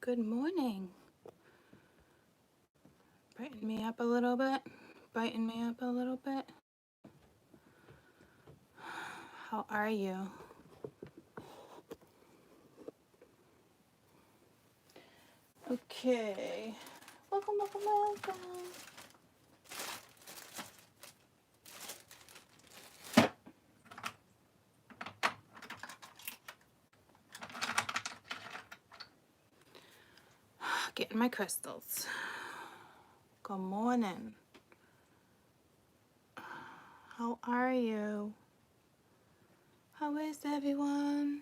Good morning. Brighten me up a little bit. Brighten me up a little bit. How are you? Okay. Welcome, welcome, welcome. Getting my crystals. Good morning. How are you? How is everyone?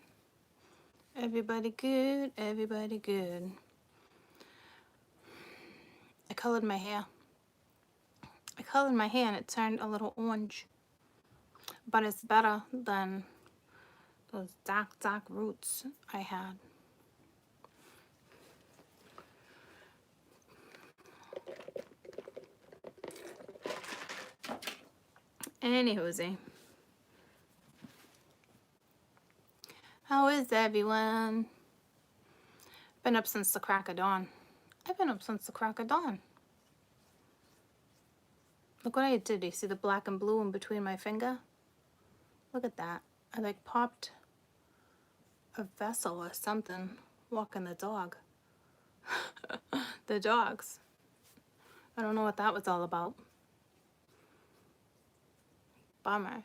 Everybody good? Everybody good. I colored my hair. And it turned a little orange. But it's better than those dark roots I had. Anywhoosie. How is everyone? Been up since the crack of dawn. I've been up since the crack of dawn. Look what I did. Do you see the black and blue in between my finger? Look at that. I like popped a vessel or something walking the dog. The dogs. I don't know what that was all about. Bummer.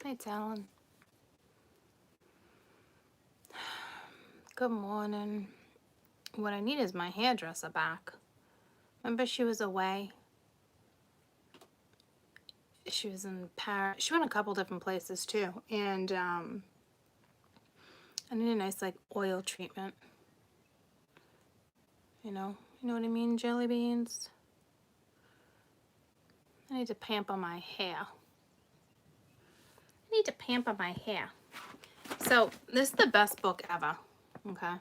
Hey, Talon. Good morning. What I need is my hairdresser back. Remember she was away? She was in Paris. She went a couple different places too. And I need a nice like oil treatment. You know what I mean, jelly beans? I need to pamper my hair. So this is the best book ever. Okay.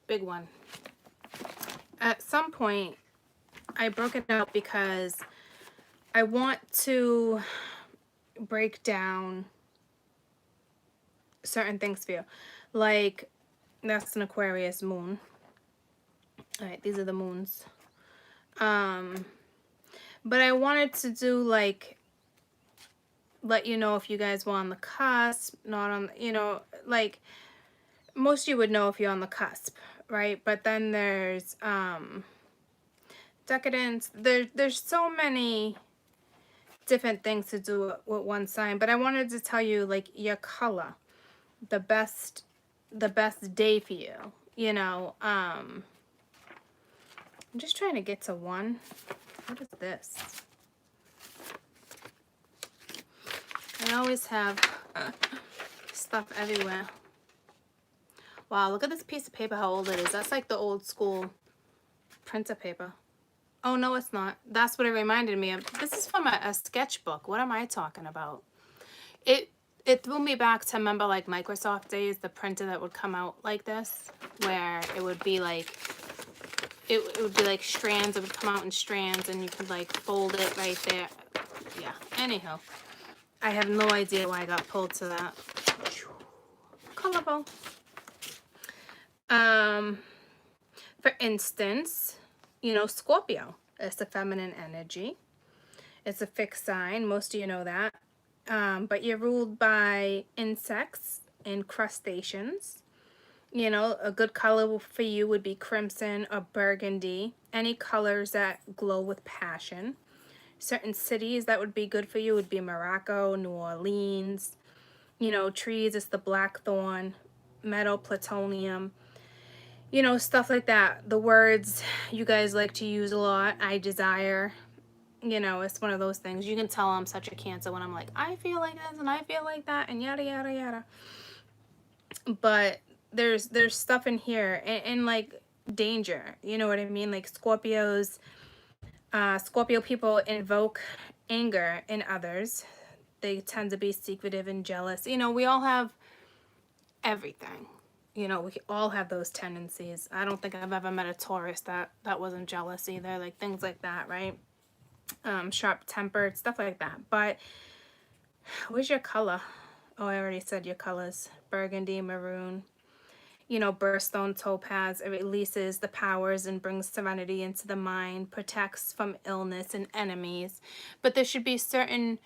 Big one. At some point, I broke it out because I want to break down certain things for you. Like, that's an Aquarius moon. All right, these are the moons. But I wanted to do like, let you know if you guys were on the cusp, not on, like most of you would know if you're on the cusp, right? But then there's decadence. There's so many different things to do with one sign, but I wanted to tell you like your color, the best day for you. I'm just trying to get to one. What is this? I always have stuff everywhere. Wow, look at this piece of paper, how old it is. That's like the old school printer paper. Oh, no, it's not. That's what it reminded me of. This is from a sketchbook. What am I talking about? It threw me back to, remember, like Microsoft days, the printer that would come out like this, where it would be like, it would be like strands. It would come out in strands, and you could like fold it right there. Yeah, anyhow. I have no idea why I got pulled to that. Colorful. For instance, Scorpio. It's a feminine energy. It's a fixed sign. Most of you know that. But you're ruled by insects and crustaceans. A good color for you would be crimson or burgundy. Any colors that glow with passion. Certain cities that would be good for you would be Morocco, New Orleans. Trees, it's the blackthorn, metal, plutonium. Stuff like that. The words you guys like to use a lot. I desire. It's one of those things. You can tell I'm such a Cancer when I'm like, I feel like this and I feel like that and yada, yada, yada. But there's stuff in here and like danger. You know what I mean? Like Scorpio people invoke anger in others. They tend to be secretive and jealous. We all have everything. We all have those tendencies. I don't think I've ever met a Taurus that wasn't jealous either. Like things like that, right? Sharp-tempered, stuff like that. But Where's your color? Oh, I already said your colors. Burgundy, maroon. You know, birthstone, topaz. It releases the powers and brings serenity into the mind, protects from illness and enemies. But there should be certain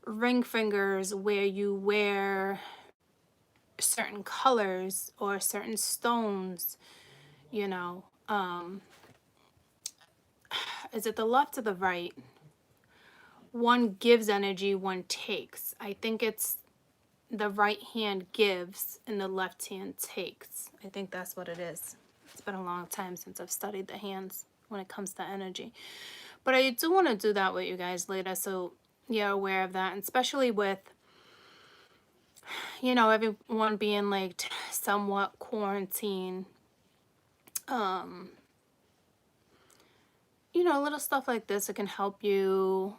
ring fingers where you wear certain colors or certain stones, you know. Is it the left or the right? One gives energy, one takes. I think it's the right hand gives and the left hand takes. I think that's what it is. It's been a long time since I've studied the hands when it comes to energy. But I do want to do that with you guys later, so you're aware of that. And especially with, you know, everyone being like somewhat quarantined. You know, little stuff like this, it can help you.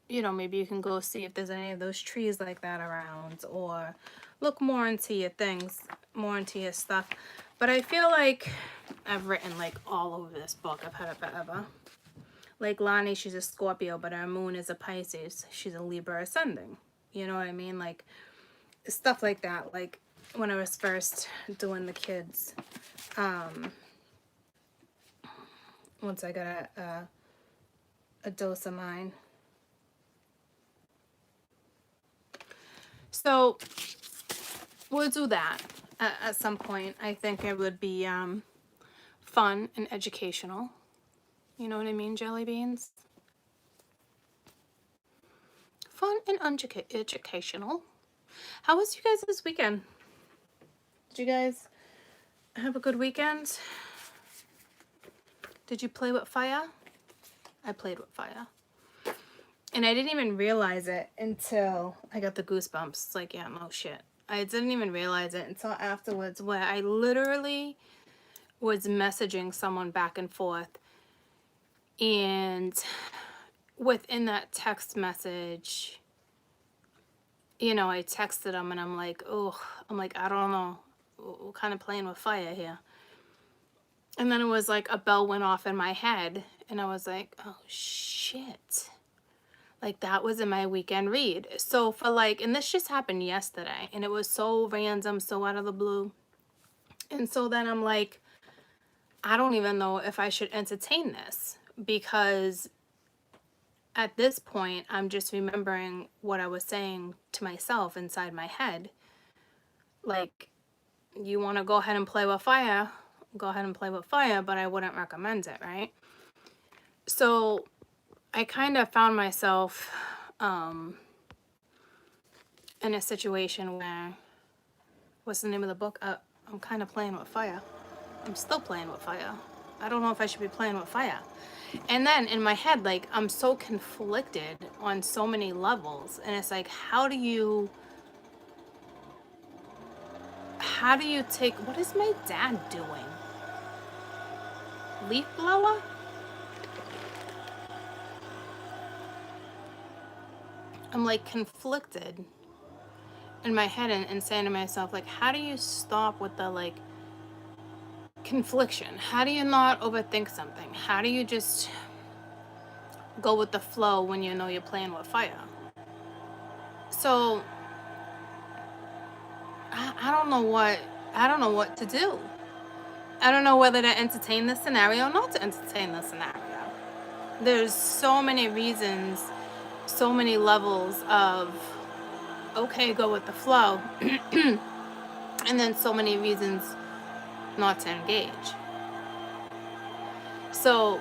You know, maybe you can go see if there's any of those trees like that around, or look more into your things, more into your stuff. But I feel like I've written like all over this book. I've had it forever. Like Lonnie, she's a Scorpio, but her moon is a Pisces. She's a Libra ascending. You know what I mean? Like stuff like that. Like when I was first doing the kids, once I got a dose of mine. So we'll do that at some point. I think it would be fun and educational. You know what I mean, jelly beans? Fun and educational. How was you guys this weekend? Did you guys have a good weekend? Did you play with fire? I played with fire. And I didn't even realize it until I got the goosebumps. It's like, yeah, no shit. I didn't even realize it until afterwards, where I literally was messaging someone back and forth. And within that text message, you know, I texted them and I'm like, oh, I don't know. We're kind of playing with fire here. And then it was like a bell went off in my head and I was like, oh shit. Like that was in my weekend read. So for like, and this just happened yesterday and it was so random, so out of the blue. And so then I'm like, I don't even know if I should entertain this, because at this point, I'm just remembering what I was saying to myself inside my head. Like, you want to go ahead and play with fire, go ahead and play with fire, but I wouldn't recommend it, right? So I kind of found myself in a situation where, what's the name of the book? I'm kind of playing with fire. I'm still playing with fire. I don't know if I should be playing with fire. And then in my head, like, I'm so conflicted on so many levels. And it's like, how do you take, what is my dad doing? Leaf blower? I'm like conflicted in my head and saying to myself, like, how do you stop with the like confliction? How do you not overthink something? How do you just go with the flow when you know you're playing with fire? So I don't know what to do. I don't know whether to entertain this scenario or not to entertain this scenario. There's so many reasons, so many levels of, okay, go with the flow, and then so many reasons not to engage. So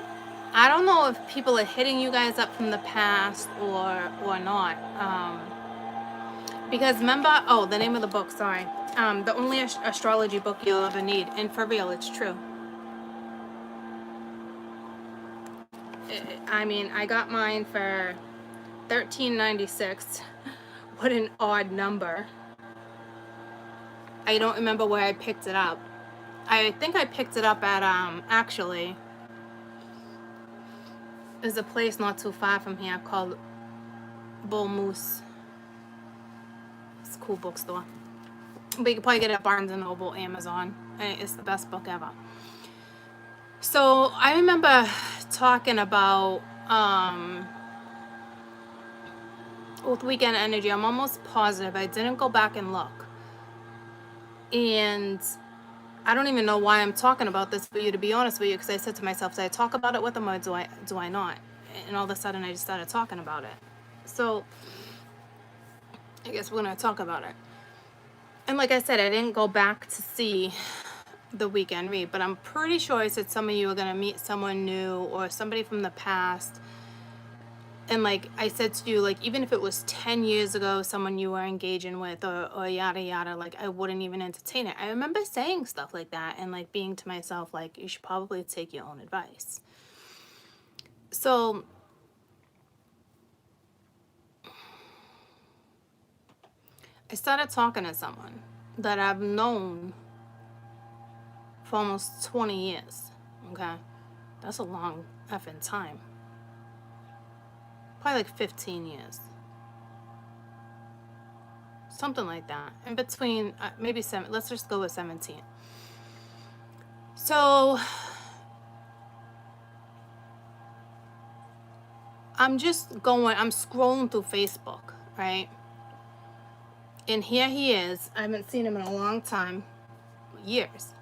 I don't know if people are hitting you guys up from the past or not. Because remember, oh, the name of the book, sorry. The only astrology book you'll ever need. And for real, it's true. I mean, I got mine for $13.96. What an odd number. I don't remember where I picked it up. I think I picked it up at, actually, there's a place not too far from here called Bull Moose. It's a cool bookstore. But you can probably get it at Barnes & Noble, Amazon. It's the best book ever. So I remember talking about with weekend energy. I'm almost positive. I didn't go back and look. And I don't even know why I'm talking about this for you, to be honest with you, because I said to myself, do I talk about it with them or do I not? And all of a sudden I just started talking about it. So I guess we're going to talk about it. And like I said, I didn't go back to see the weekend read, but I'm pretty sure I said some of you are going to meet someone new or somebody from the past. And like I said to you, like even if it was 10 years ago, someone you were engaging with or yada yada, like I wouldn't even entertain it. I remember saying stuff like that and like being to myself, like, you should probably take your own advice. So I started talking to someone that I've known for almost 20 years. Okay. That's a long effing time. Probably like 15 years. Something like that. In between, maybe 7, let's just go with 17. So I'm scrolling through Facebook, right? And here he is. I haven't seen him in a long time, years.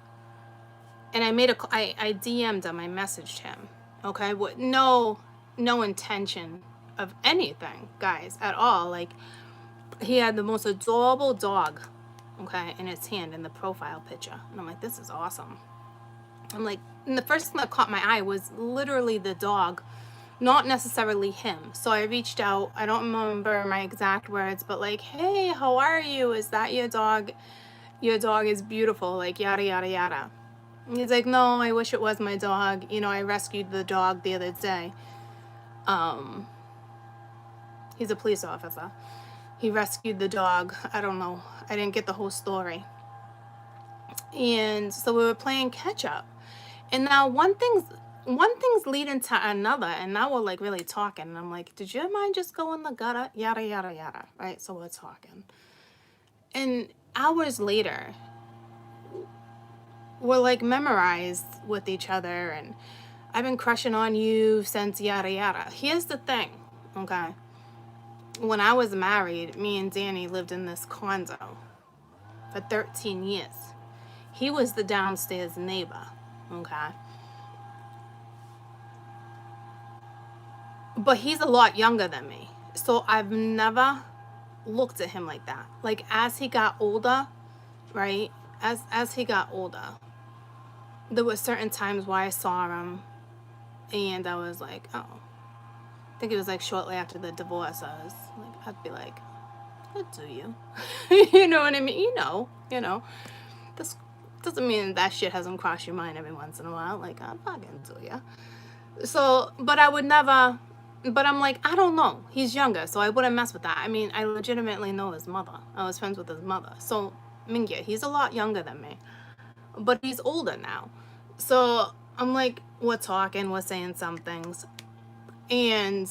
And I DM'd him, I messaged him, okay? With no intention of anything, guys, at all. Like, he had the most adorable dog, okay, in his hand in the profile picture. And I'm like, this is awesome. I'm like, and the first thing that caught my eye was literally the dog, not necessarily him. So I reached out. I don't remember my exact words, but like, hey, how are you? Is that your dog? Your dog is beautiful, like yada, yada, yada. And he's like, no, I wish it was my dog. You know, I rescued the dog the other day. He's a police officer. He rescued the dog. I don't know. I didn't get the whole story. And so we were playing catch up. And now one thing's leading to another, and now we're like really talking. And I'm like, did your mind just go in the gutter? Yada, yada, yada. Right? So we're talking. And hours later, we're like memorized with each other. And I've been crushing on you since yada, yada. Here's the thing, okay? When I was married, me and Danny lived in this condo for 13 years. He was the downstairs neighbor, okay? But he's a lot younger than me. So I've never looked at him like that. Like, as he got older, right? As he got older, there were certain times where I saw him and I was like, oh. I think it was like shortly after the divorce. I'd be like, what do you? You know what I mean? You know. This doesn't mean that shit hasn't crossed your mind every once in a while. Like, I'm fucking do ya. So, but I would never, but I'm like, I don't know. He's younger, so I wouldn't mess with that. I mean, I legitimately know his mother. I was friends with his mother. So, Mingya, he's a lot younger than me. But he's older now. So, I'm like, we're talking, we're saying some things. And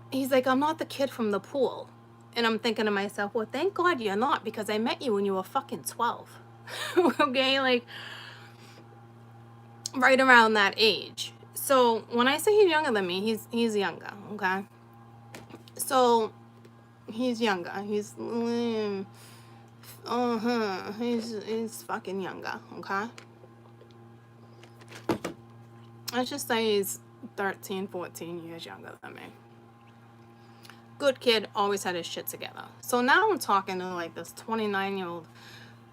he's like, I'm not the kid from the pool. And I'm thinking to myself, well, thank God you're not, because I met you when you were fucking 12. Okay, like, right around that age. So when I say he's younger than me, he's younger, okay? So he's younger. He's fucking younger, okay? Let's just say he's 13, 14 years younger than me. Good kid, always had his shit together. So now I'm talking to like this 29-year-old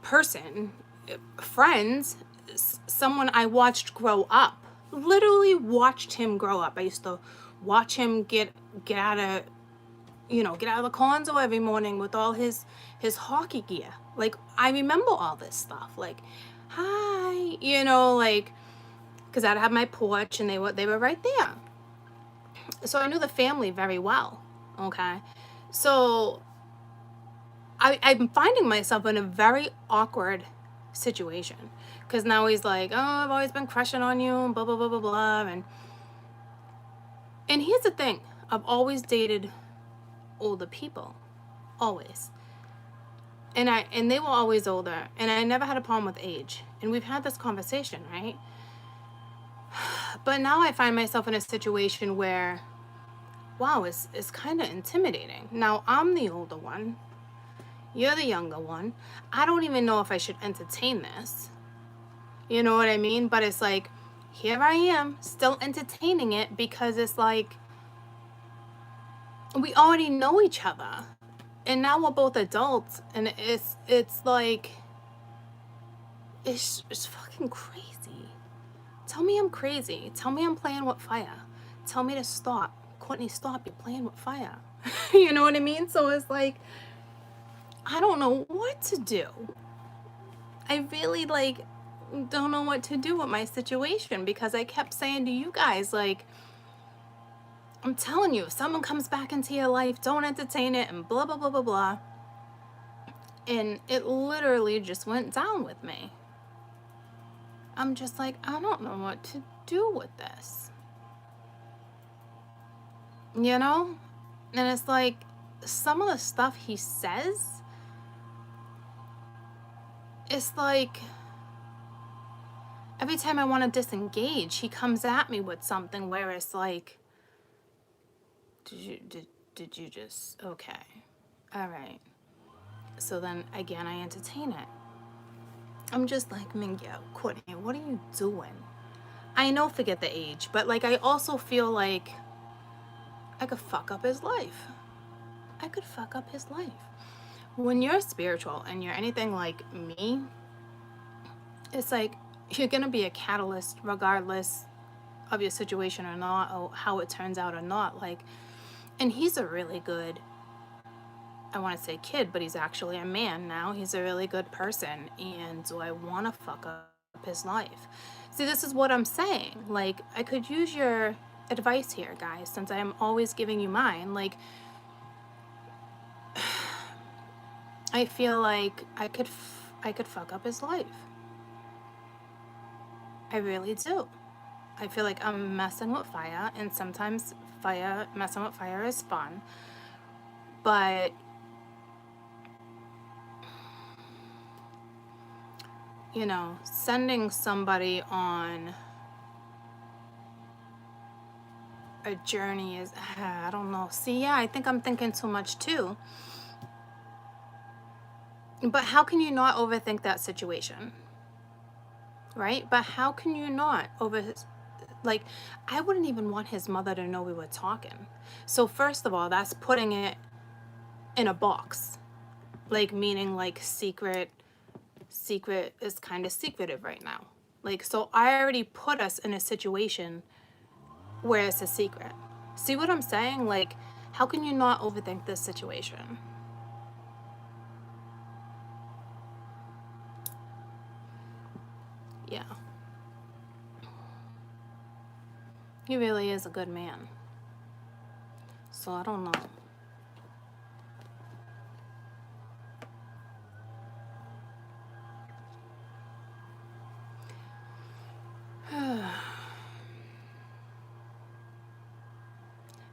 person, friends, someone I watched grow up. Literally watched him grow up. I used to watch him get out of the condo every morning with all his hockey gear. Like, I remember all this stuff. Like, hi, like, because I'd have my porch and they were right there. So I knew the family very well. Okay, so I'm finding myself in a very awkward situation, because now he's like, oh, I've always been crushing on you, blah, blah, blah, blah, blah. And here's the thing. I've always dated older people. Always. And they were always older. And I never had a problem with age. And we've had this conversation, right? But now I find myself in a situation where wow, it's kind of intimidating. Now, I'm the older one. You're the younger one. I don't even know if I should entertain this. You know what I mean? But it's like, here I am, still entertaining it because it's like, we already know each other. And now we're both adults. And it's like, it's fucking crazy. Tell me I'm crazy. Tell me I'm playing with fire. Tell me to stop. Courtney, stop. You're playing with fire. You know what I mean? So it's like, I don't know what to do. I really like don't know what to do with my situation because I kept saying to you guys, like, I'm telling you, if someone comes back into your life, don't entertain it and blah, blah, blah, blah, blah. And it literally just went down with me. I'm just like, I don't know what to do with this. You know? And it's like, some of the stuff he says, it's like, every time I want to disengage, he comes at me with something where it's like, did you just, okay, all right. So then again, I entertain it. I'm just like, Mingyo, Courtney, what are you doing? I know, forget the age, but like, I also feel like I could fuck up his life. I could fuck up his life. When you're spiritual and you're anything like me, it's like, you're gonna be a catalyst regardless of your situation or not, or how it turns out or not. Like, and he's a really good, I want to say kid, but he's actually a man now. He's a really good person. And do I want to fuck up his life? See, this is what I'm saying. Like, I could use your advice here, guys, since I'm always giving you mine. Like, I feel like I could fuck up his life. I really do. I feel like I'm messing with fire, and sometimes messing with fire is fun. But you know, sending somebody on a journey is, I don't know. See, yeah, I think I'm thinking too much too. But how can you not overthink that situation? Right? But how can you not like, I wouldn't even want his mother to know we were talking. So first of all, that's putting it in a box. Like, meaning like secret is kind of secretive right now. Like, so I already put us in a situation where it's a secret. See what I'm saying? Like, how can you not overthink this situation? Yeah. He really is a good man. So I don't know.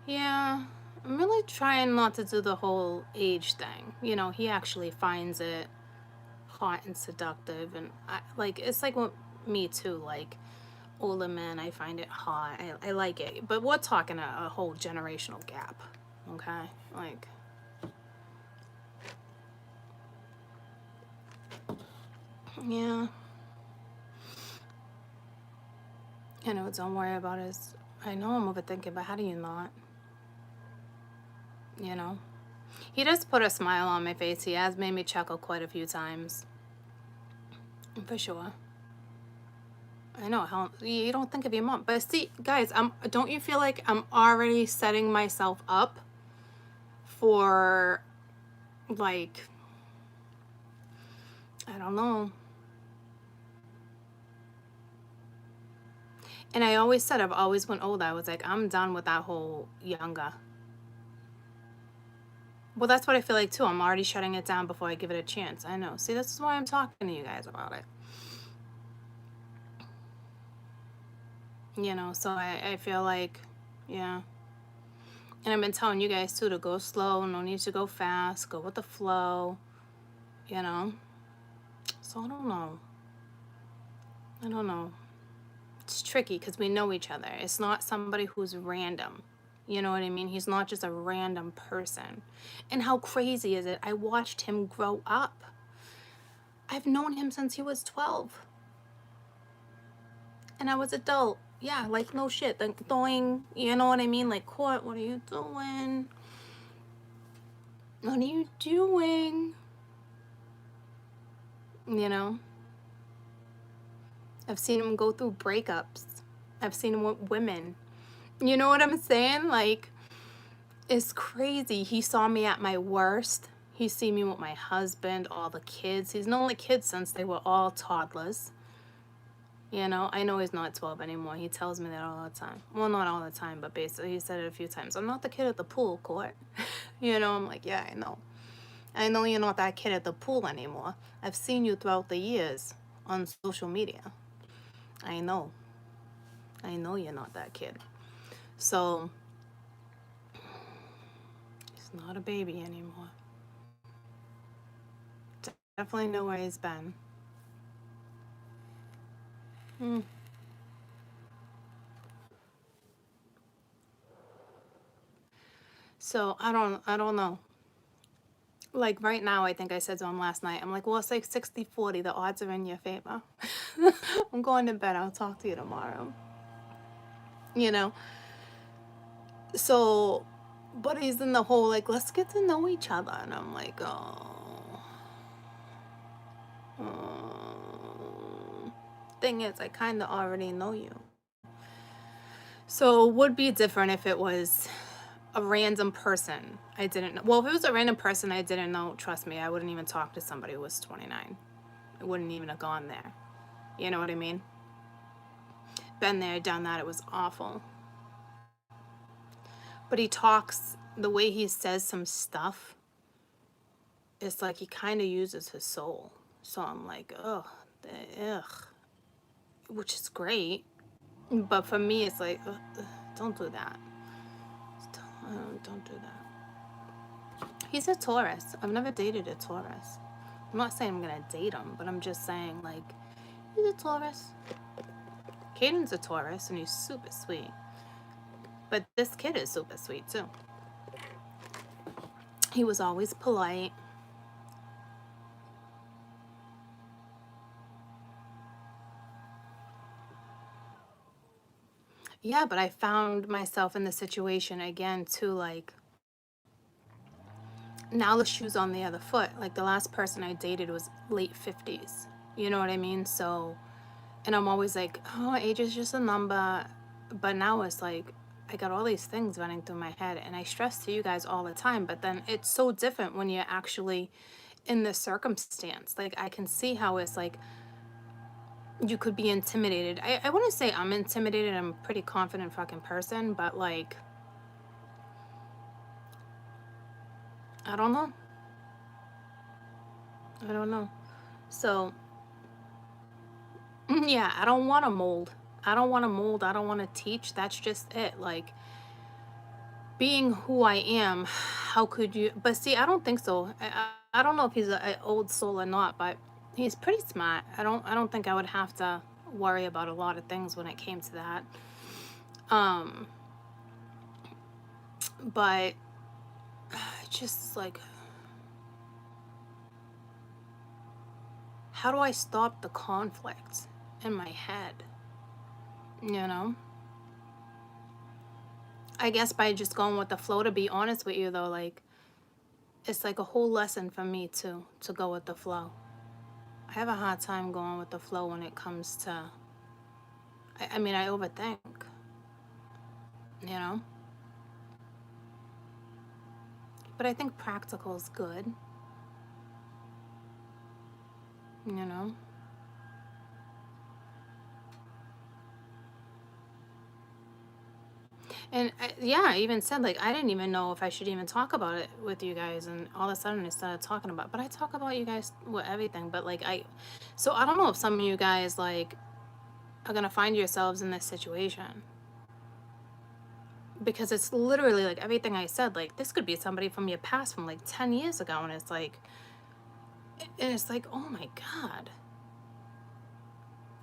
Yeah, I'm really trying not to do the whole age thing. You know, he actually finds it hot and seductive, and it's like with me too. Like, older men, I find it hot. I like it, but we're talking a whole generational gap. Okay, like, yeah. You know, don't worry about it. I know I'm overthinking, but how do you not? You know? He does put a smile on my face. He has made me chuckle quite a few times. For sure. I know, how you don't think of your mom. But see, guys, don't you feel like I'm already setting myself up for, like, I don't know. And I always said, I've always went older. I was like, I'm done with that whole younger. Well, that's what I feel like too. I'm already shutting it down before I give it a chance. I know. See, this is why I'm talking to you guys about it. You know, so I feel like, yeah. And I've been telling you guys too to go slow. No need to go fast. Go with the flow. You know. So I don't know. It's tricky because we know each other. It's not somebody who's random. You know what I mean? He's not just a random person. And how crazy is it? I watched him grow up. I've known him since he was 12. And I was adult. Yeah, like no shit. Like doing, you know what I mean? Like, Court, what are you doing? What are you doing? You know? I've seen him go through breakups. I've seen him with women. You know what I'm saying? Like, it's crazy. He saw me at my worst. He's seen me with my husband, all the kids. He's known the kids since they were all toddlers. You know, I know he's not 12 anymore. He tells me that all the time. Well, not all the time, but basically he said it a few times. I'm not the kid at the pool, Court. You know, I'm like, yeah, I know. I know you're not that kid at the pool anymore. I've seen you throughout the years on social media. I know. I know you're not that kid. So, he's not a baby anymore. Definitely know where he's been. So, I don't know. Like right now, I think I said to him last night, I'm like, well, it's like 60-40. The odds are in your favor. I'm going to bed. I'll talk to you tomorrow. You know? So, but he's in the whole, like, let's get to know each other. And I'm like, thing is, I kind of already know you. So, it would be different if it was a random person I didn't know. Well, if it was a random person I didn't know, trust me, I wouldn't even talk to somebody who was 29. I wouldn't even have gone there. You know what I mean? Been there, done that. It was awful. But he talks, the way he says some stuff, it's like he kind of uses his soul. So I'm like, ugh, which is great. But for me, it's like, don't do that. Don't do that. He's a Taurus. I've never dated a Taurus. I'm not saying I'm going to date him, but I'm just saying, like, he's a Taurus. Caden's a Taurus, and he's super sweet. But this kid is super sweet, too. He was always polite. Yeah, but I found myself in the situation again, too, like, now the shoe's on the other foot. Like, the last person I dated was late 50s. You know what I mean? So, and I'm always like, oh, age is just a number. But now it's like, I got all these things running through my head, and I stress to you guys all the time, but then it's so different when you're actually in this circumstance. Like, I can see how it's like, you could be intimidated. I wouldn't say I'm intimidated. I'm a pretty confident fucking person, but like, I don't know. I don't know. So, yeah, I don't want to mold. I don't want to mold. I don't want to teach. That's just it. Like, being who I am, how could you? But see, I don't think so. I don't know if he's an old soul or not, but he's pretty smart. I don't think I would have to worry about a lot of things when it came to that. But just like, how do I stop the conflict in my head? You know? I guess by just going with the flow, to be honest with you though, like, it's like a whole lesson for me to go with the flow. I have a hard time going with the flow when it comes to, I mean, I overthink, you know? But I think practical is good, you know? And yeah, I even said, like, I didn't even know if I should even talk about it with you guys. And all of a sudden I started talking about, but I talk about you guys with everything. But like, so I don't know if some of you guys like are going to find yourselves in this situation. Because it's literally like everything I said, like, this could be somebody from your past from like 10 years ago. And it's like, oh my God.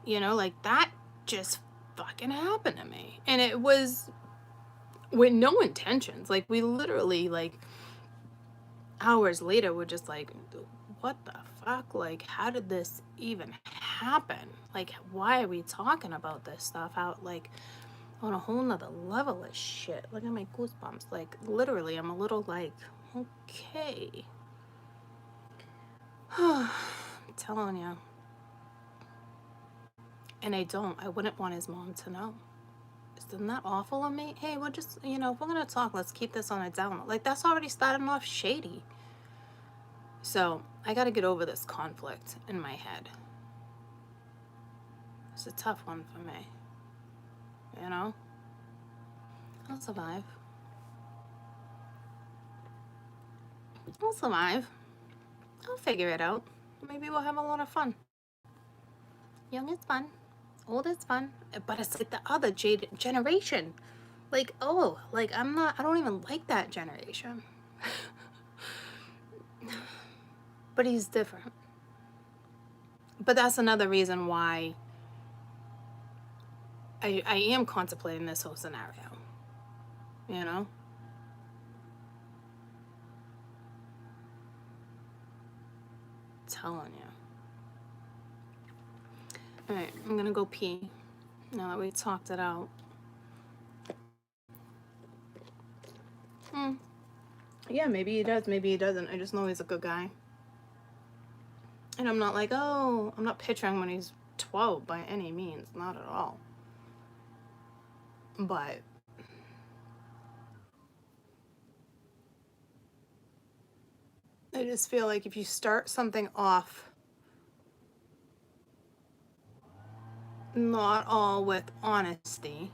You know, like that just fucking happened to me. And it was with no intentions. Like, we literally, like, hours later, we're just like, what the fuck? Like, how did this even happen? Like, why are we talking about this stuff out, like, on a whole nother level of shit? Look at my goosebumps. Like, literally, I'm a little like, okay. I'm telling you. And I wouldn't want his mom to know. Isn't that awful of me? Hey, we're just, you know, if we're gonna talk, let's keep this on a down. Like, that's already starting off shady. So I gotta get over this conflict in my head. It's a tough one for me. You know? I'll survive. I'll survive. I'll figure it out. Maybe we'll have a lot of fun. Young is fun. Old is fun. But it's like the other generation. Like, oh, like I don't even like that generation. But he's different. But that's another reason why I am contemplating this whole scenario. You know? Telling you. Alright, I'm gonna go pee now that we talked it out. Yeah, maybe he does, maybe he doesn't. I just know he's a good guy. And I'm not like, oh, I'm not picturing when he's 12 by any means. Not at all. But I just feel like if you start something off not all with honesty,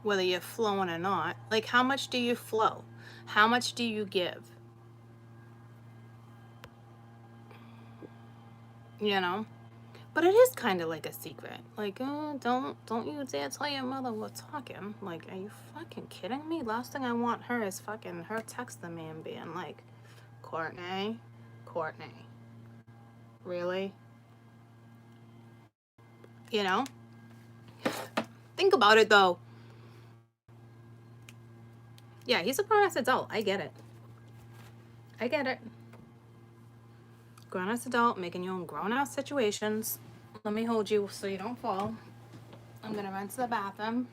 whether you're flowing or not, like how much do you flow? How much do you give? You know? But it is kind of like a secret. Like, don't you dare tell your mother we're talking. Like, are you fucking kidding me? Last thing I want her is fucking her texting me and being like, Courtney, really? You know? Think about it though. Yeah, he's a grown-ass adult. I get it. I get it. Grown-ass adult, making your own grown-ass situations. Let me hold you so you don't fall. I'm gonna run to the bathroom.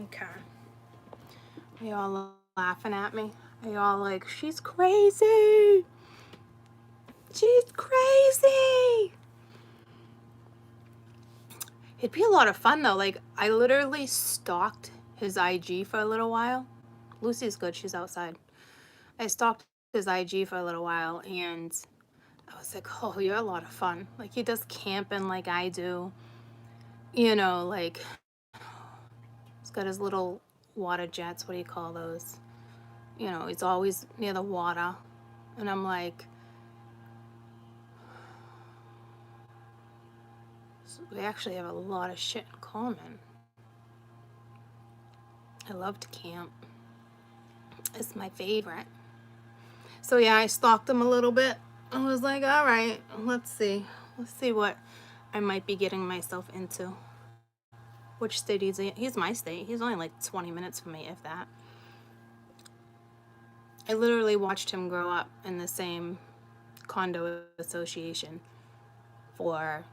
Okay. Are y'all laughing at me? Are y'all like, she's crazy? She's crazy. It'd be a lot of fun though. Like, I literally stalked his IG for a little while. Lucy's good, she's outside. I stalked his IG for a little while and I was like, oh, you're a lot of fun. Like, he does camping like I do. You know, like, he's got his little water jets. What do you call those? You know, he's always near the water. And I'm like, we actually have a lot of shit in common. I love to camp. It's my favorite. So yeah, I stalked him a little bit. I was like, all right, let's see. Let's see what I might be getting myself into. Which state he's in. He's my state. He's only like 20 minutes from me, if that. I literally watched him grow up in the same condo association for,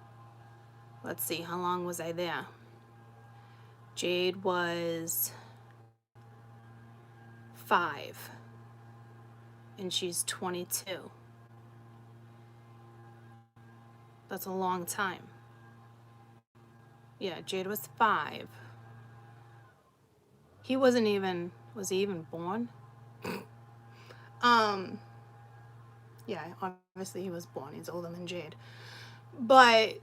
let's see, how long was I there? Jade was 5 and she's 22. That's a long time. Yeah, Jade was 5. He wasn't even, was he even born? Yeah, obviously he was born. He's older than Jade. But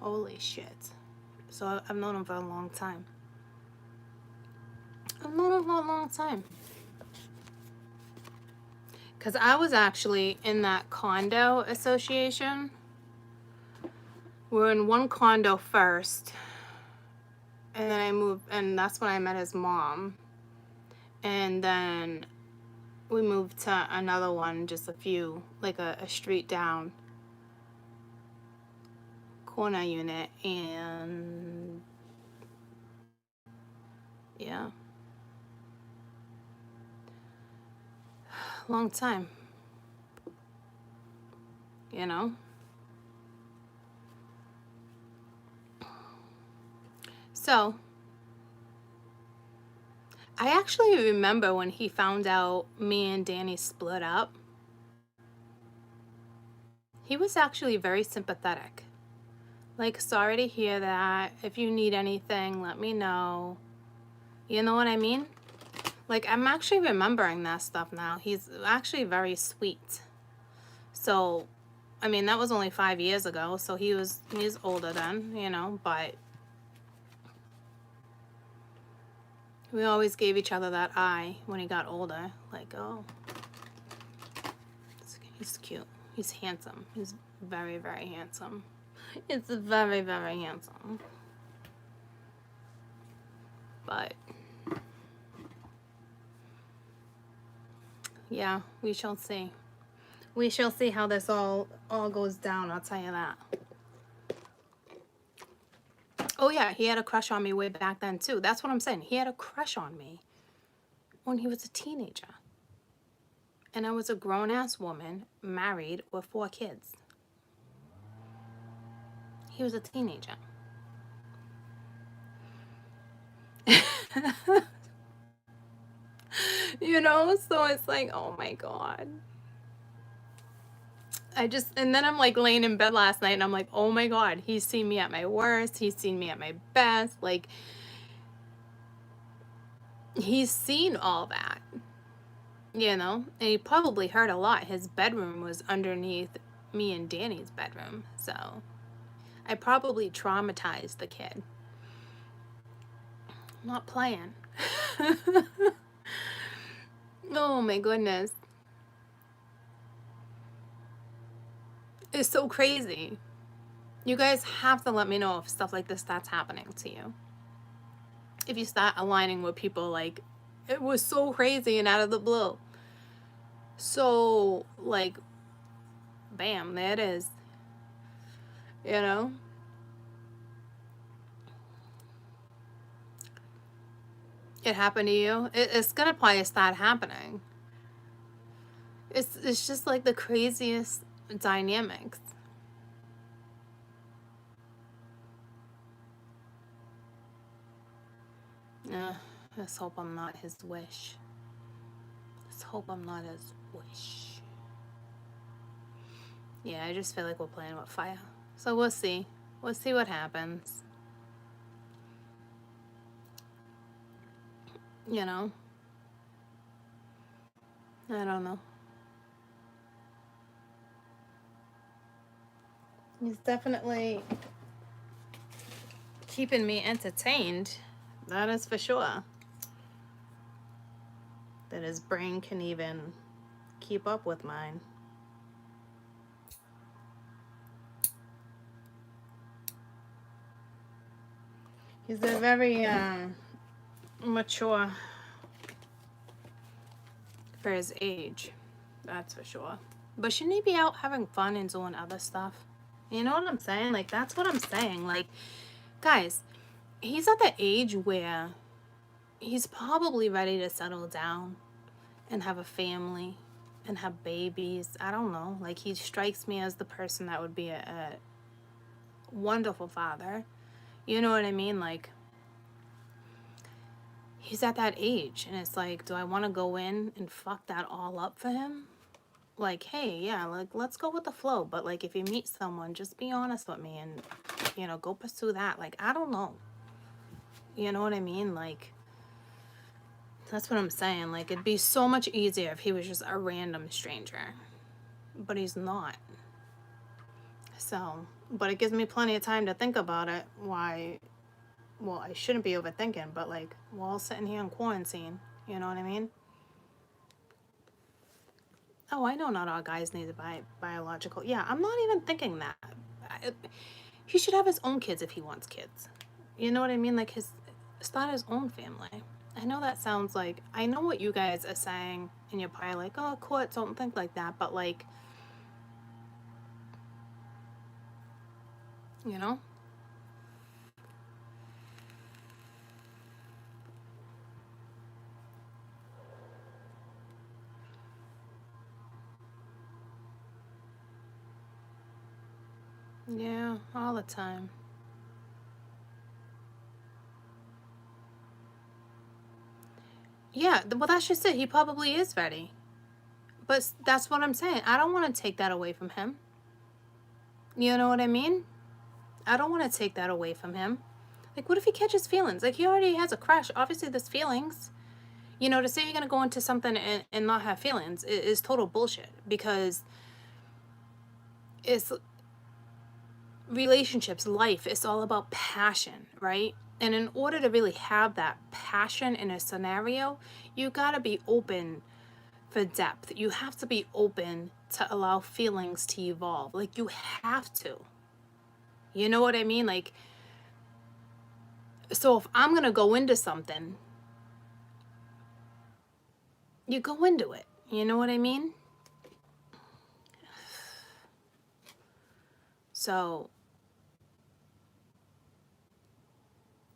holy shit. So I've known him for a long time. I've known him for a long time. Because I was actually in that condo association. We were in one condo first. And then I moved, and that's when I met his mom. And then we moved to another one, just a few, like a street down, corner unit. And yeah, long time, you know. So I actually remember when he found out me and Danny split up. He was actually very sympathetic. Like, sorry to hear that. If you need anything, let me know. You know what I mean? Like, I'm actually remembering that stuff now. He's actually very sweet. So, I mean, that was only 5 years ago. So he's older then, you know, but we always gave each other that eye when he got older. Like, oh, he's cute. He's handsome. He's very, very handsome. It's very, very handsome. But yeah, we shall see. We shall see how this all goes down, I'll tell you that. Oh yeah, he had a crush on me way back then too. That's what I'm saying. He had a crush on me when he was a teenager. And I was a grown-ass woman, married with 4 kids. He was a teenager. You know, so it's like, oh my God. And then I'm like laying in bed last night and I'm like, oh my God, he's seen me at my worst. He's seen me at my best. Like, he's seen all that, you know, and he probably heard a lot. His bedroom was underneath me and Danny's bedroom. So I probably traumatized the kid. I'm not playing. Oh my goodness. It's so crazy. You guys have to let me know if stuff like this starts happening to you. If you start aligning with people, like, it was so crazy and out of the blue. So, like, bam, there it is. You know? It happened to you. It's gonna probably start happening. It's just like the craziest dynamics. Let's hope I'm not his wish. Let's hope I'm not his wish. Yeah, I just feel like we're playing with fire. So we'll see. We'll see what happens. You know? I don't know. He's definitely keeping me entertained. That is for sure. That his brain can even keep up with mine. He's a very mature for his age. That's for sure. But shouldn't he be out having fun and doing other stuff? You know what I'm saying? Like, that's what I'm saying. Like, guys, he's at the age where he's probably ready to settle down and have a family and have babies. I don't know. Like, he strikes me as the person that would be a wonderful father. You know what I mean? Like, he's at that age, and it's like, do I want to go in and fuck that all up for him? Like, hey, yeah, like, let's go with the flow. But, like, if you meet someone, just be honest with me and, you know, go pursue that. Like, I don't know. You know what I mean? Like, that's what I'm saying. Like, it'd be so much easier if he was just a random stranger. But he's not. So, but it gives me plenty of time to think about it. Why, well, I shouldn't be overthinking, but, like, we're all sitting here in quarantine. You know what I mean? Oh, I know not all guys need to buy biological. Yeah, I'm not even thinking that. He should have his own kids if he wants kids. You know what I mean? Like, start his own family. I know that sounds like, I know what you guys are saying, and you're probably like, oh, Court, don't think like that, but, like, you know? Yeah, all the time. Yeah, well, that's just it. He probably is ready. But that's what I'm saying. I don't want to take that away from him. You know what I mean? I don't want to take that away from him. Like, what if he catches feelings? Like, he already has a crush. Obviously, there's feelings. You know, to say you're going to go into something and not have feelings is total bullshit. Because it's relationships, life, it's all about passion, right? And in order to really have that passion in a scenario, you got to be open for depth. You have to be open to allow feelings to evolve. Like, you have to. You know what I mean? Like, so if I'm going to go into something, you go into it. You know what I mean? So,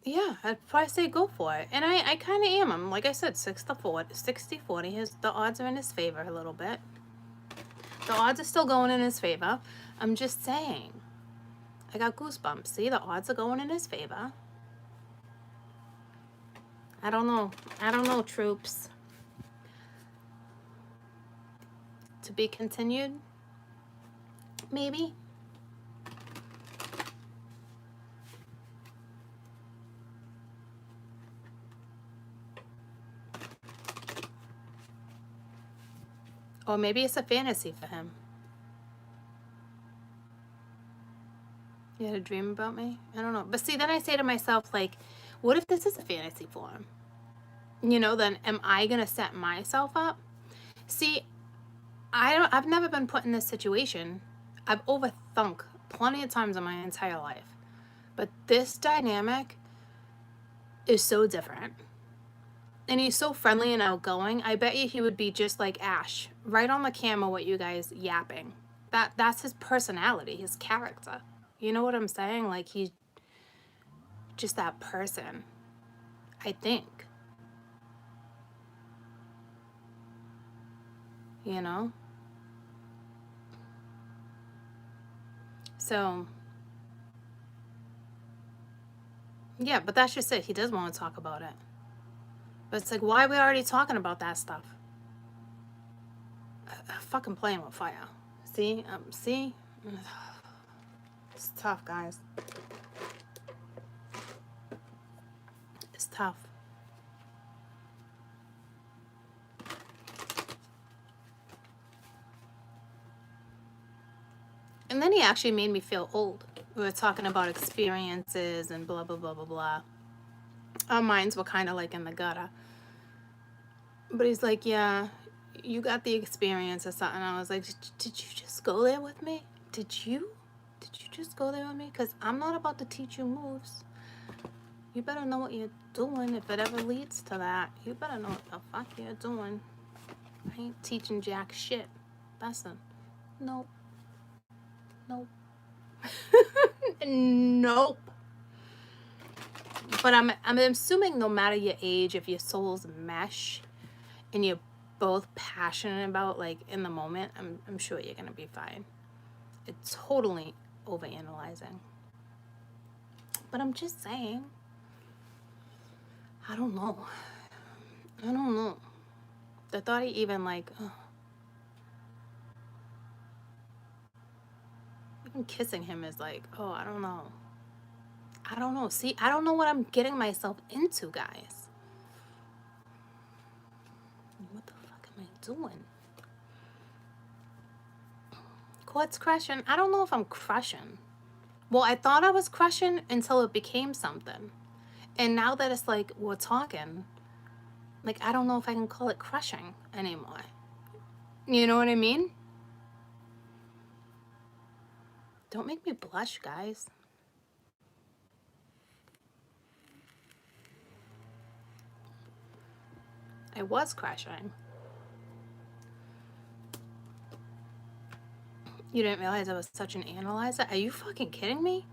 yeah, I'd probably say go for it. And I kind of am. I'm, like I said, 60-40. The odds are in his favor a little bit. The odds are still going in his favor. I'm just saying. I got goosebumps. See, the odds are going in his favor. I don't know. I don't know, troops. To be continued? Maybe. Or maybe it's a fantasy for him. You had a dream about me? I don't know. But see, then I say to myself, like, what if this is a fantasy for him? You know, then am I going to set myself up? See, I've never been put in this situation. I've overthunk plenty of times in my entire life. But this dynamic is so different. And he's so friendly and outgoing. I bet you he would be just like Ash, right on the camera with you guys yapping. That's his personality, his character. You know what I'm saying? Like, he's just that person, I think. You know? So, yeah, but that's just it. He does want to talk about it. But it's like, why are we already talking about that stuff? Fucking playing with fire. See? See? It's tough, guys. It's tough. And then he actually made me feel old. We were talking about experiences and blah, blah, blah, blah, blah. Our minds were kind of like in the gutter. But he's like, yeah, you got the experience or something. I was like, did you just go there with me? Did you just go there with me? Because I'm not about to teach you moves. You better know what you're doing if it ever leads to that. You better know what the fuck you're doing. I ain't teaching jack shit. Listen. Nope. Nope. Nope. But I'm assuming no matter your age, if your souls mesh and you're both passionate about, like, in the moment, I'm sure you're gonna be fine. It's totally overanalyzing. But I'm just saying. I don't know. The thought he even, like, even kissing him is like, oh, I don't know. See, I don't know what I'm getting myself into, guys. What the fuck am I doing? Quartz crushing. I don't know if I'm crushing. Well, I thought I was crushing until it became something. And now that it's like we're talking, like, I don't know if I can call it crushing anymore. You know what I mean? Don't make me blush, guys. I was crushing. You didn't realize I was such an analyzer? Are you fucking kidding me?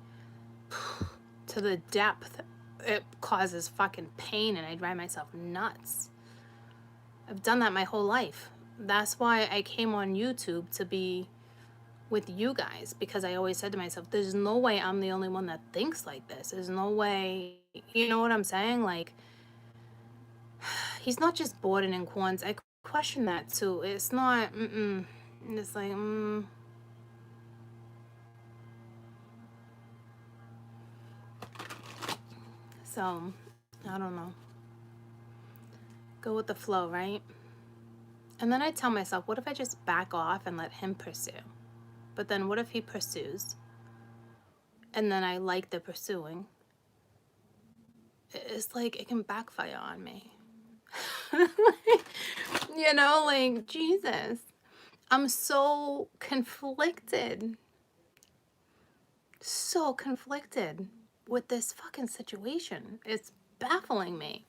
To the depth. It causes fucking pain and I drive myself nuts. I've done that my whole life. That's why I came on YouTube to be with you guys, because I always said to myself, there's no way I'm the only one that thinks like this. There's no way, you know what I'm saying? Like, he's not just bored and in corns. I question that too. It's not, It's like, So, I don't know. Go with the flow, right? And then I tell myself, what if I just back off and let him pursue? But then what if he pursues? And then I like the pursuing. It's like it can backfire on me. You know, like, Jesus. I'm so conflicted. So conflicted with this fucking situation. It's baffling me.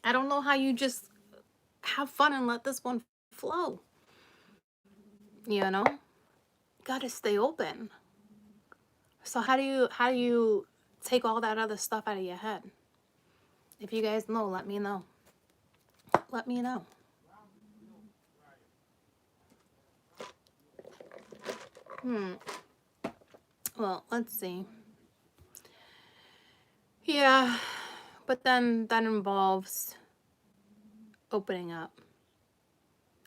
I don't know how you just have fun and let this one flow. You know? Gotta stay open. So how do you take all that other stuff out of your head? If you guys know, let me know. Let me know. Well, let's see. Yeah, but then that involves opening up.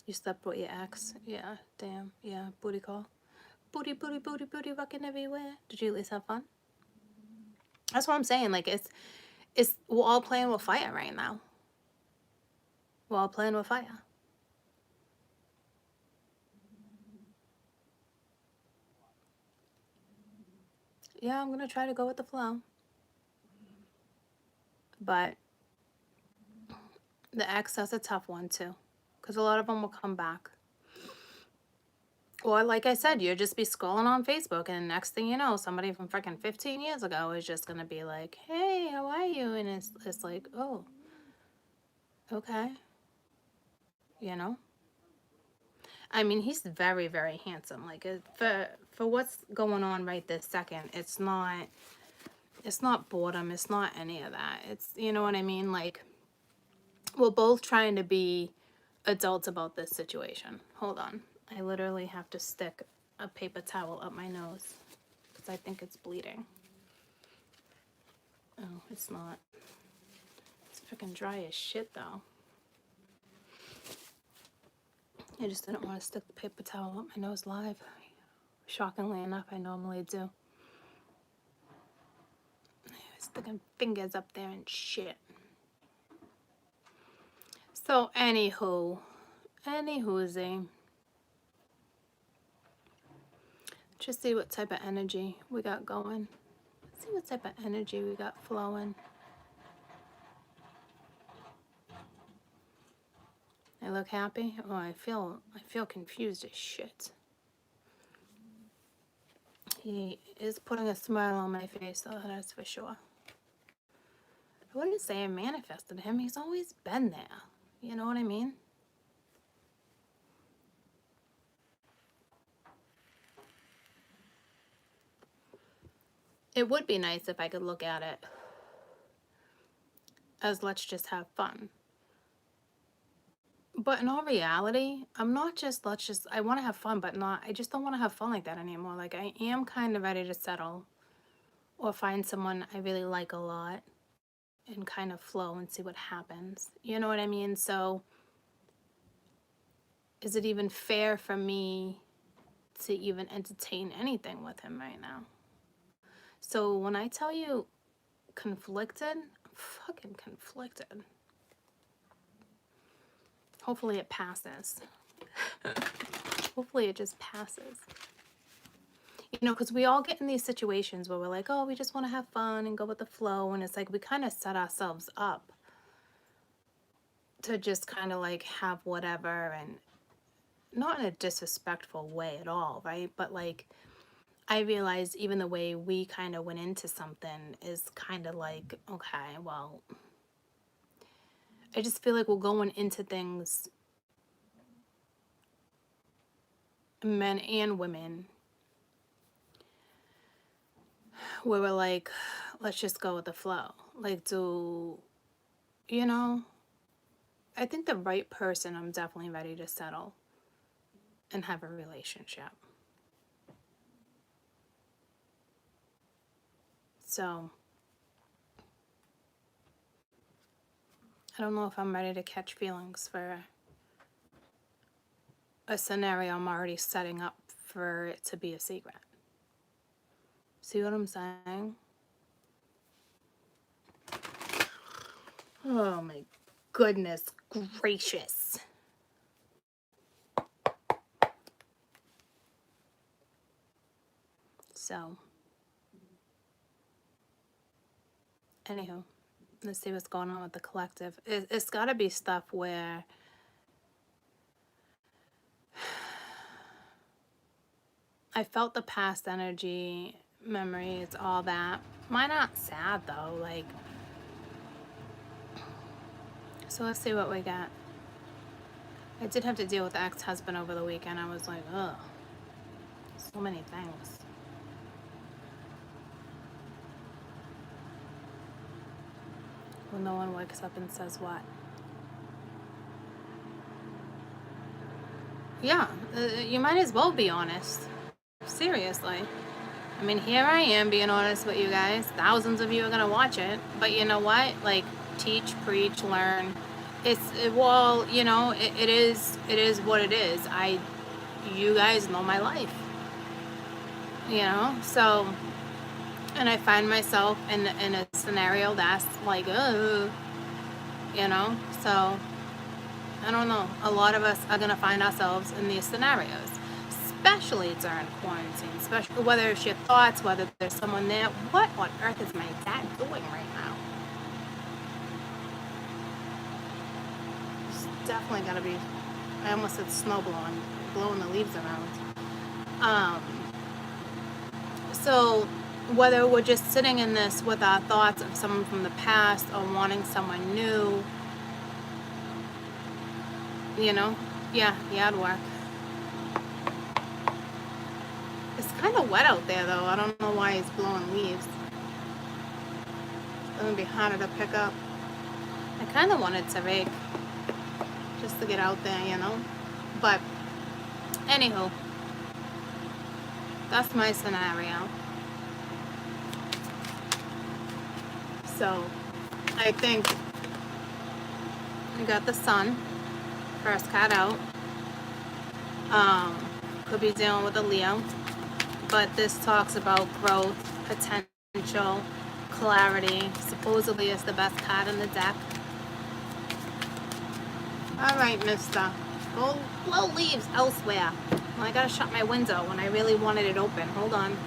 You slept with your ex. Yeah, damn. Yeah, booty call. Booty, booty, booty, booty, rocking everywhere. Did you at least have fun? That's what I'm saying. Like, it's we're all playing with fire right now. We're all playing with fire. Yeah, I'm gonna try to go with the flow. But the ex, that's a tough one too, because a lot of them will come back. Or like I said, you'll just be scrolling on Facebook and next thing you know, somebody from freaking 15 years ago is just going to be like, hey, how are you? And it's like, oh, okay. You know? I mean, he's very, very handsome. Like, for what's going on right this second, it's not boredom. It's not any of that. It's, you know what I mean? Like, we're both trying to be adults about this situation. Hold on. I literally have to stick a paper towel up my nose because I think it's bleeding. Oh, it's not. It's freaking dry as shit, though. I just didn't want to stick the paper towel up my nose live. Shockingly enough, I normally do. Sticking fingers up there and shit. So, anywhoozy. Just see what type of energy we got going. See what type of energy we got flowing. I look happy. Oh, I feel confused as shit. He is putting a smile on my face, though, that's for sure. I wouldn't say I manifested him. He's always been there. You know what I mean? It would be nice if I could look at it as let's just have fun. But in all reality, I'm not just I want to have fun, but I just don't want to have fun like that anymore. Like, I am kind of ready to settle or find someone I really like a lot and kind of flow and see what happens. You know what I mean? So is it even fair for me to even entertain anything with him right now? So when I tell you conflicted, I'm fucking conflicted. Hopefully it passes. Hopefully it just passes. You know, because we all get in these situations where we're like, oh, we just want to have fun and go with the flow. And it's like we kind of set ourselves up to just kind of like have whatever, and not in a disrespectful way at all, right? But like, I realize even the way we kind of went into something is kind of like, okay, well, I just feel like we're going into things, men and women, where we're like, let's just go with the flow. Like, you know, I think the right person, I'm definitely ready to settle and have a relationship. So I don't know if I'm ready to catch feelings for a scenario I'm already setting up for it to be a secret. See what I'm saying? Oh my goodness gracious. So, anywho, let's see what's going on with the collective. It's got to be stuff where I felt the past energy, memories, all that. Mine not sad though, like. So let's see what we got. I did have to deal with the ex-husband over the weekend. I was like, ugh, so many things. Well, no one wakes up and says what? Yeah, you might as well be honest. Seriously. I mean, here I am being honest with you guys. Thousands of you are gonna watch it, but you know what? Like, teach, preach, learn. Well, you know, it is what it is. You guys know my life. You know, so, and I find myself in a scenario that's like, you know, so I don't know. A lot of us are gonna find ourselves in these scenarios, especially during quarantine, especially whether it's your thoughts, whether there's someone there. What on earth is my dad doing right now? It's definitely gotta be, I almost said snow blowing the leaves around. So whether we're just sitting in this with our thoughts of someone from the past or wanting someone new, you know, yeah, it'd work. It's kind of wet out there, though. I don't know why it's blowing leaves. It's going to be harder to pick up. I kind of wanted to rake just to get out there, you know. But, anywho, that's my scenario. So, I think we got the sun, first card out. Could be dealing with a Leo. But this talks about growth, potential, clarity. Supposedly it's the best card in the deck. Alright, mister. Go blow leaves elsewhere. Well, I gotta shut my window when I really wanted it open. Hold on.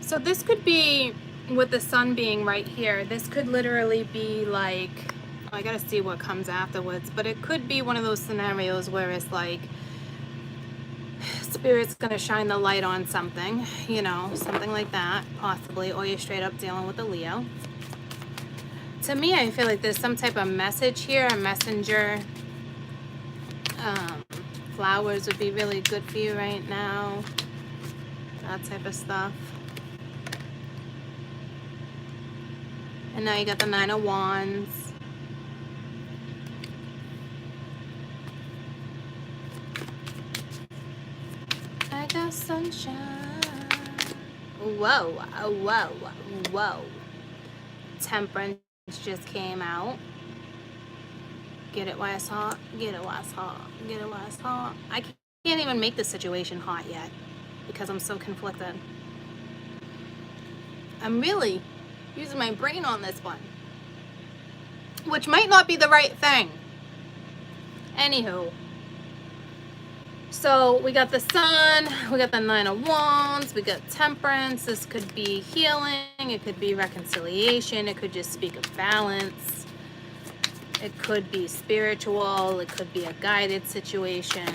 So this could be, with the sun being right here, this could literally be like, I gotta see what comes afterwards, but it could be one of those scenarios where it's like Spirit's going to shine the light on something, you know, something like that, possibly, or you're straight up dealing with a Leo. To me, I feel like there's some type of message here, a messenger. Flowers would be really good for you right now, that type of stuff. And now you got the Nine of Wands. I got sunshine. Whoa, whoa, whoa. Temperance just came out. Get it while it's hot. Get it while it's hot. Get it while it's hot. I can't even make the situation hot yet because I'm so conflicted. I'm really using my brain on this one, which might not be the right thing. Anywho, so we got the Sun, we got the Nine of Wands, we got Temperance. This could be healing, it could be reconciliation, it could just speak of balance, it could be spiritual, it could be a guided situation.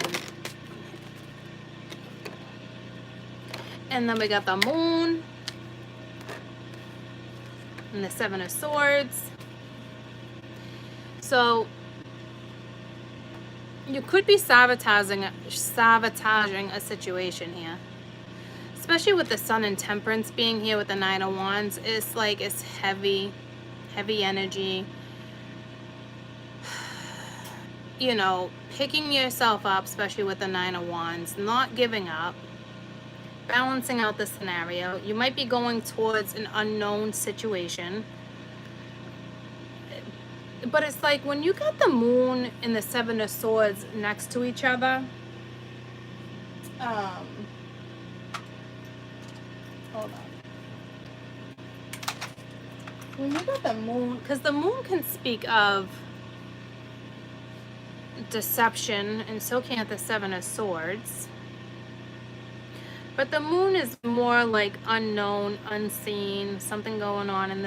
And then we got the Moon and the Seven of Swords. So you could be sabotaging a situation here, especially with the Sun and Temperance being here with the Nine of Wands. It's like it's heavy energy. You know, picking yourself up, especially with the Nine of Wands, not giving up, balancing out the scenario. You might be going towards an unknown situation. But it's like when you got the Moon and the Seven of Swords next to each other, hold on. When you got the Moon, because the Moon can speak of deception, and so can the Seven of Swords. But the Moon is more like unknown, unseen, something going on in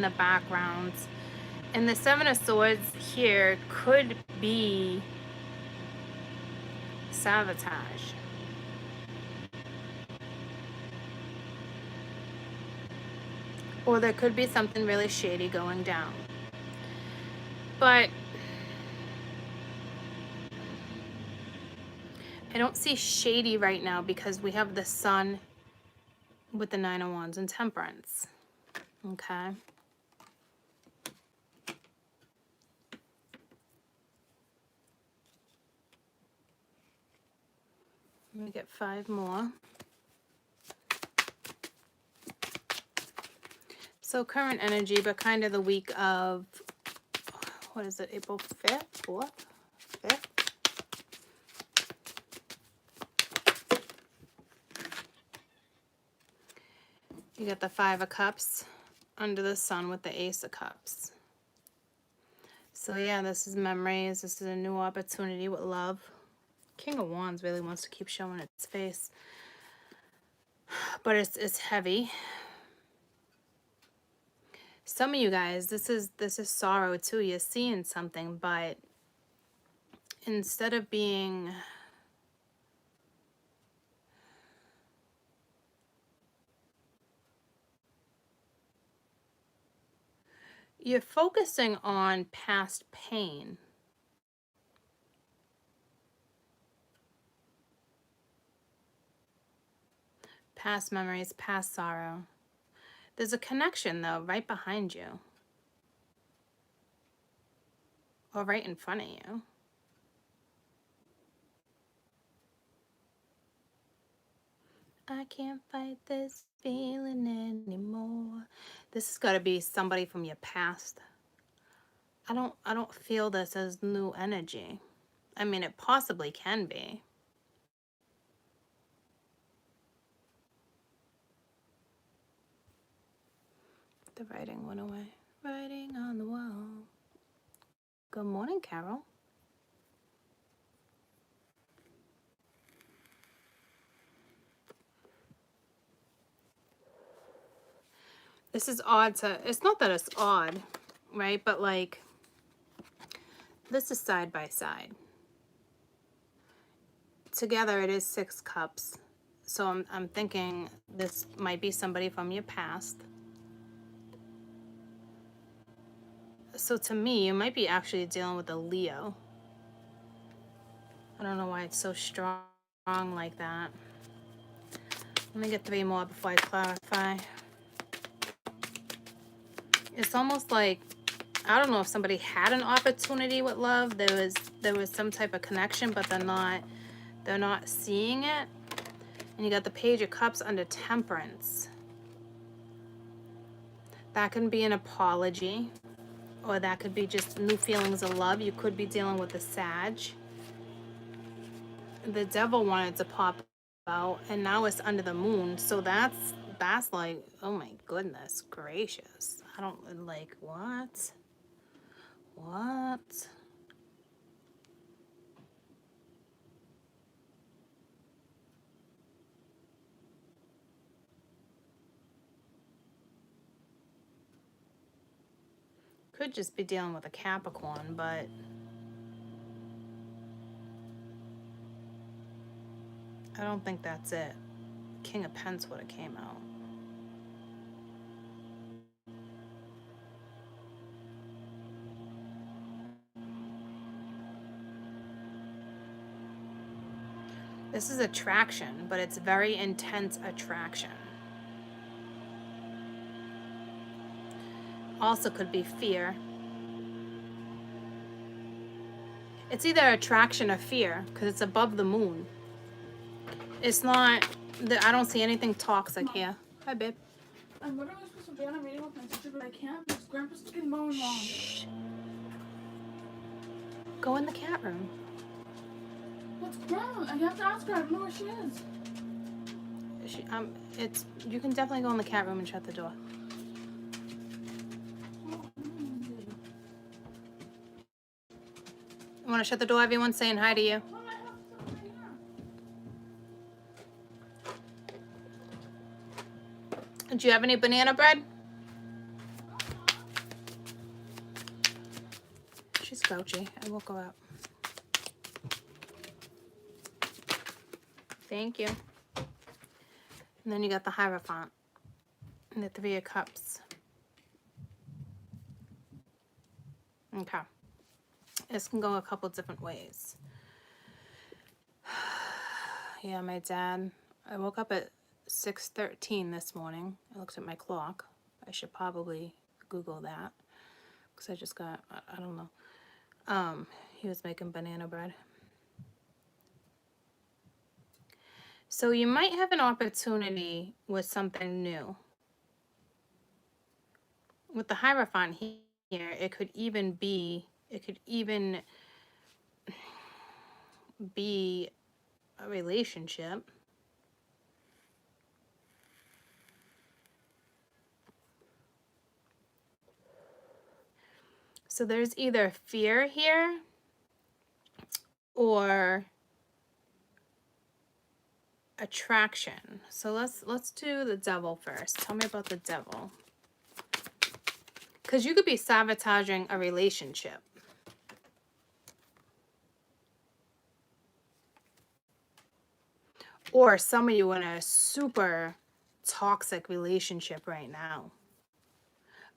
the background. And the Seven of Swords here could be sabotage. Or there could be something really shady going down. But I don't see shady right now because we have the Sun with the Nine of Wands and Temperance. Okay. Let me get 5 more. So current energy, but kind of the week of, what is it, April 5th, 4th, 5th? You got the Five of Cups under the Sun with the Ace of Cups. So yeah, this is memories. This is a new opportunity with love. King of Wands really wants to keep showing its face, but it's heavy. Some of you guys, this is sorrow too. You're seeing something, but instead of being you're focusing on past pain. Past memories, past sorrow. There's a connection, though, right behind you. Or right in front of you. I can't fight this feeling anymore. This has got to be somebody from your past. I don't feel this as new energy. I mean, it possibly can be. The writing went away. Writing on the wall. Good morning, Carol. This is odd to, it's not that it's odd, right? But like, this is side by side. together it is 6 cups. So I'm thinking this might be somebody from your past. So to me, you might be actually dealing with a Leo. I don't know why it's so strong like that. Let me get 3 more before I clarify. It's almost like, I don't know if somebody had an opportunity with love. There was some type of connection, but they're not seeing it. And you got the Page of Cups under Temperance. That can be an apology, or that could be just new feelings of love. You could be dealing with a Sag. The Devil wanted to pop out, and now it's under the Moon. So that's like, oh my goodness gracious. I don't, like, what? What? Could just be dealing with a Capricorn, but I don't think that's it. King of Pence would have came out. This is attraction, but it's very intense attraction. Also could be fear. It's either attraction or fear, because it's above the Moon. It's not, I don't see anything toxic here. Hi, babe. I'm literally supposed to be on a meeting with my teacher, but I can't because Grandpa's getting mowing lawn. Shh. Go in the cat room. What's Grandma? I have to ask her. I don't know where she is. You can definitely go in the cat room and shut the door. You want to shut the door? Everyone's saying hi to you. Do you have any banana bread? She's grouchy. I woke her up. Thank you. And then you got the Hierophant and the 3 of Cups. Okay. This can go a couple different ways. Yeah, my dad. I woke up at 6:13 this morning. I looked at my clock. I should probably Google that because I just got, I don't know. He was making banana bread. So you might have an opportunity with something new. With the Hierophant here, it could even be a relationship. So there's either fear here or attraction. So let's do the Devil first. Tell me about the Devil. Because you could be sabotaging a relationship. Or some of you in a super toxic relationship right now.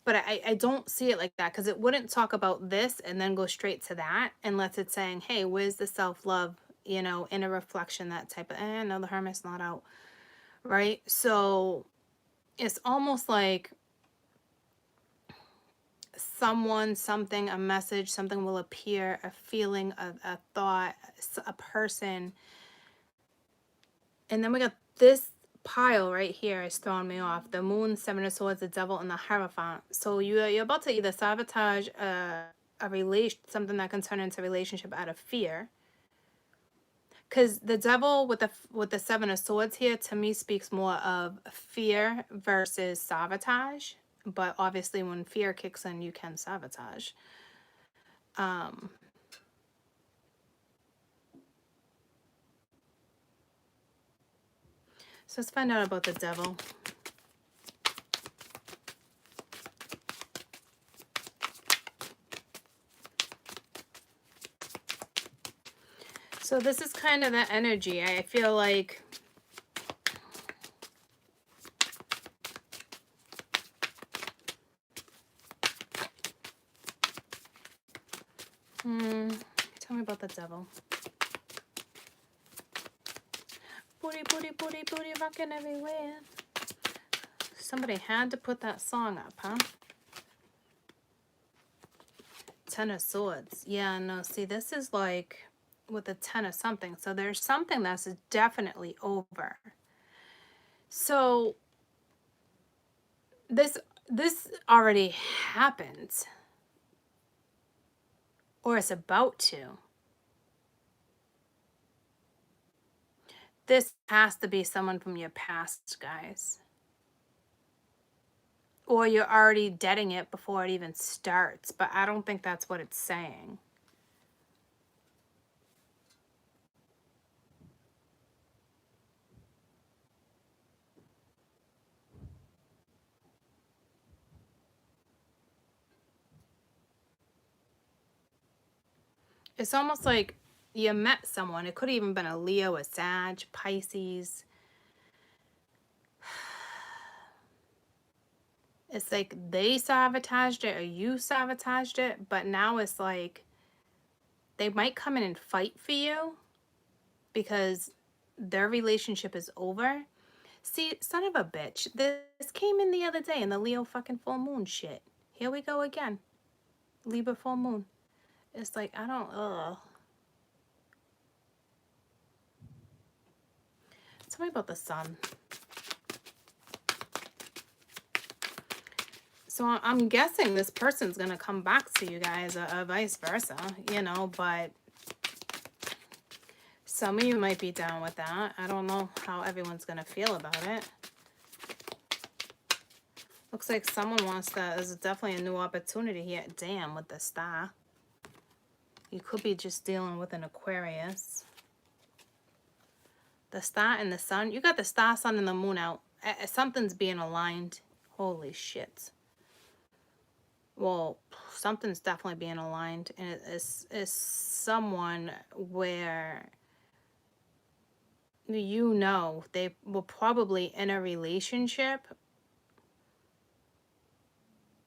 But I don't see it like that, because it wouldn't talk about this and then go straight to that unless it's saying, hey, where's the self-love, you know, in a reflection, that type of, no, the Hermit's not out, right? So it's almost like someone, something, a message, something will appear, a feeling, a thought, a person. And then we got this pile right here is throwing me off. The Moon, 7 of Swords, the Devil, and the Hierophant. So you're about to either sabotage a relation, something that can turn into a relationship out of fear. Because the Devil with the 7 of Swords here, to me, speaks more of fear versus sabotage. But obviously when fear kicks in, you can sabotage. So let's find out about the Devil. So this is kind of the energy. I feel like tell me about the devil. Booty, booty, booty, booty, rocking everywhere. Somebody had to put that song up, huh? Ten of Swords. Yeah, no, see, this is like with the Ten of something. So there's something that's definitely over. So this already happened. Or it's about to. This has to be someone from your past, guys. Or you're already deading it before it even starts. But I don't think that's what it's saying. It's almost like you met someone. It could have even been a Leo, a Sag, Pisces. It's like they sabotaged it or you sabotaged it. But now it's like they might come in and fight for you because their relationship is over. See, son of a bitch. This came in the other day in the Leo fucking full moon shit. Here we go again. Libra full moon. It's like, I don't, Tell me about the sun. So I'm guessing this person's going to come back to you guys or vice versa, you know, but some of you might be down with that. I don't know how everyone's going to feel about it. Looks like someone wants that. There's definitely a new opportunity here. Damn, with the star. You could be just dealing with an Aquarius. The star and the sun. You got the star, sun, and the moon out. Something's being aligned. Holy shit. Well, something's definitely being aligned. And it is someone where you know they were probably in a relationship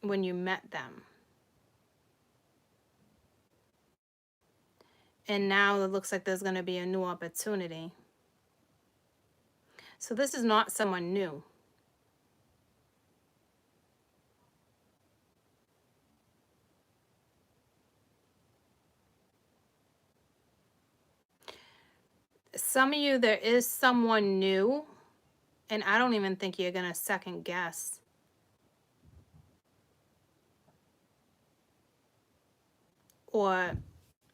when you met them. And now it looks like there's going to be a new opportunity. So this is not someone new. Some of you, there is someone new, and I don't even think you're going to second guess. Or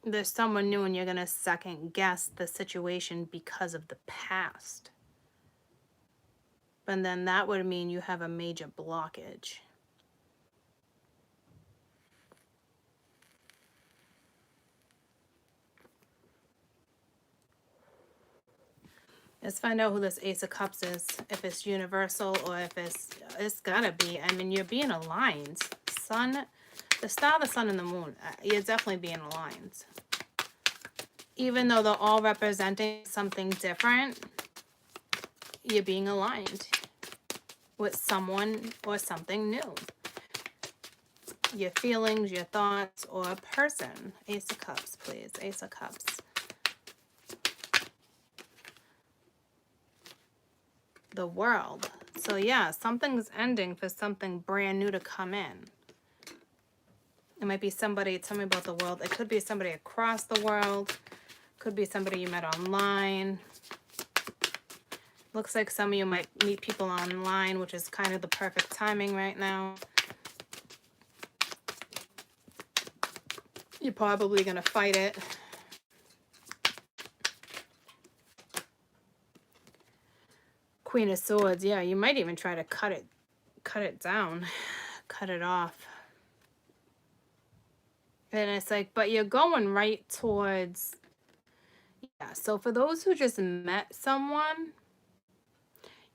there's someone new and you're going to second guess the situation because of the past. But then that would mean you have a major blockage. Let's find out who this Ace of Cups is. If it's universal or if it's gotta be. I mean, you're being aligned. Sun, the star, the sun, and the moon. You're definitely being aligned. Even though they're all representing something different, you're being aligned with someone or something new. Your feelings, your thoughts, or a person. Ace of Cups, please. Ace of Cups. The World. So yeah, something's ending for something brand new to come in. It might be somebody, tell me about the world. It could be somebody across the world. Could be somebody you met online. Looks like some of you might meet people online, which is kind of the perfect timing right now. You're probably going to fight it. Queen of Swords. Yeah, you might even try to cut it down, cut it off. And it's like, but you're going right towards, yeah. So for those who just met someone,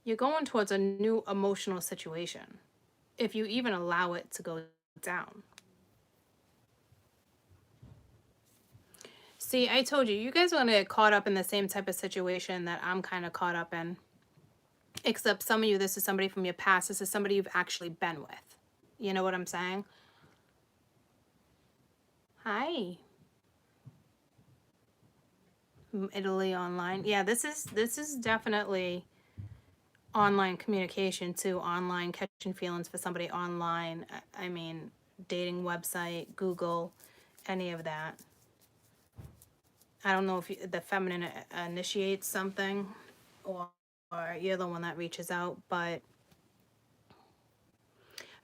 you're going towards a new emotional situation. If you even allow it to go down. See, I told you, you guys are going to get caught up in the same type of situation that I'm kind of caught up in. Except some of you, this is somebody from your past. This is somebody you've actually been with. You know what I'm saying? Hi. Italy online. Yeah, this is definitely online communication too. Online catching feelings for somebody online. I mean, dating website, Google, any of that. I don't know if the feminine initiates something or you're the one that reaches out, but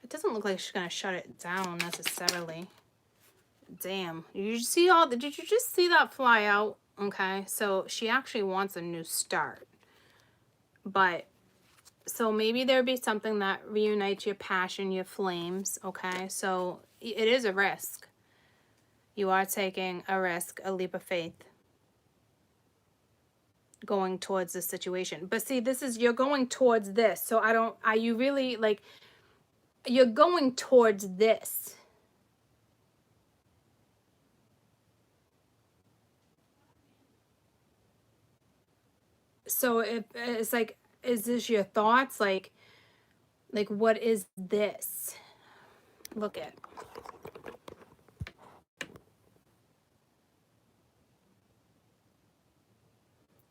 it doesn't look like she's going to shut it down necessarily. Damn. Did you just see that fly out? Okay, so she actually wants a new start. But, so maybe there'd be something that reunites your passion, your flames, okay? So it is a risk. You are taking a risk, a leap of faith, going towards this situation. But see, you're going towards this. So are you really, like, you're going towards this. So it's like, is this your thoughts? Like what is this? Look at.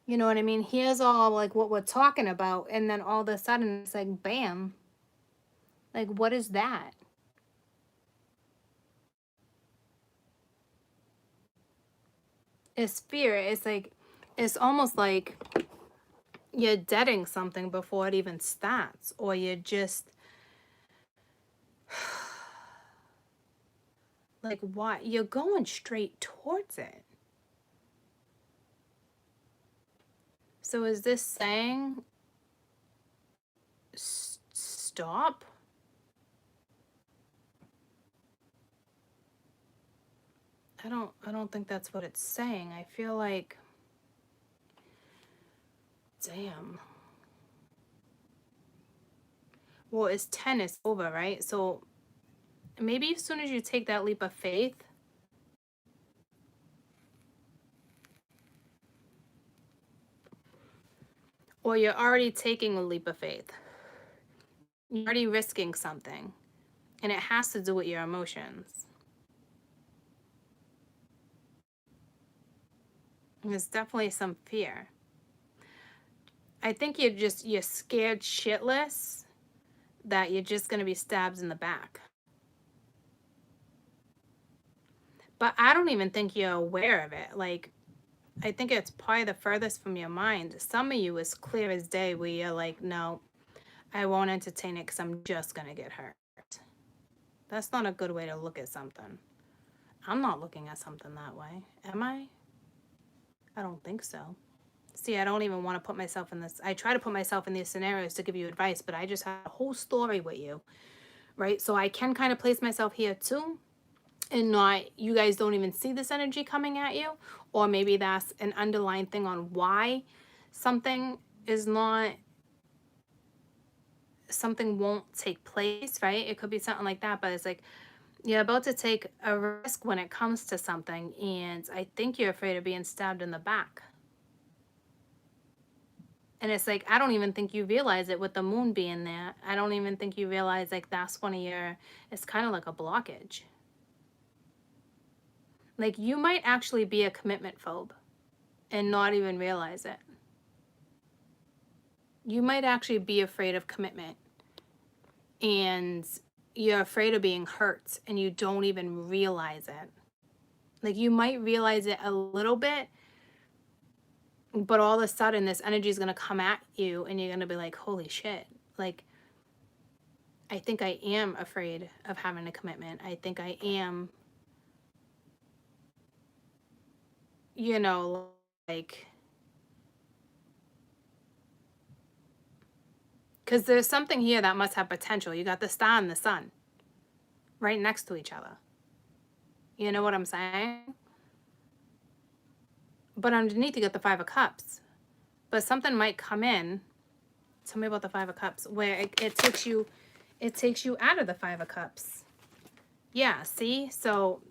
You know what I mean? Here's all like what we're talking about. And then all of a sudden it's like, bam. Like, what is that? It's fear. It's like, it's almost like you're deading something before it even starts. Or you're just, like, why? You're going straight towards it. So is this saying stop? I don't think that's what it's saying. I feel like, damn. Well, it's 10 is over, right? So maybe as soon as you take that leap of faith, or you're already taking a leap of faith, you're already risking something, and it has to do with your emotions. There's definitely some fear. I think you're scared shitless that you're just going to be stabbed in the back. But I don't even think you're aware of it. Like, I think it's probably the furthest from your mind. Some of you is clear as day where you're like, no, I won't entertain it because I'm just going to get hurt. That's not a good way to look at something. I'm not looking at something that way. Am I? I don't think so. See, I don't even want to put myself in this. I try to put myself in these scenarios to give you advice, but I just have a whole story with you, right? So I can kind of place myself here too, and not, you guys don't even see this energy coming at you, or maybe that's an underlying thing on why something won't take place, right? It could be something like that, but it's like, you're about to take a risk when it comes to something, and I think you're afraid of being stabbed in the back. And it's like, I don't even think you realize it with the moon being there. I don't even think you realize, like, that's one of your, it's kind of like a blockage. Like, you might actually be a commitment phobe and not even realize it. You might actually be afraid of commitment, and you're afraid of being hurt, and you don't even realize it. Like, you might realize it a little bit, but all of a sudden this energy is going to come at you and you're going to be like, holy shit. Like, I think I am afraid of having a commitment. I think I am, you know, like, because there's something here that must have potential. You got the star and the sun right next to each other. You know what I'm saying? But underneath you got the 5 of Cups. But something might come in. Tell me about the 5 of Cups, where it takes you out of the 5 of Cups. Yeah, see? So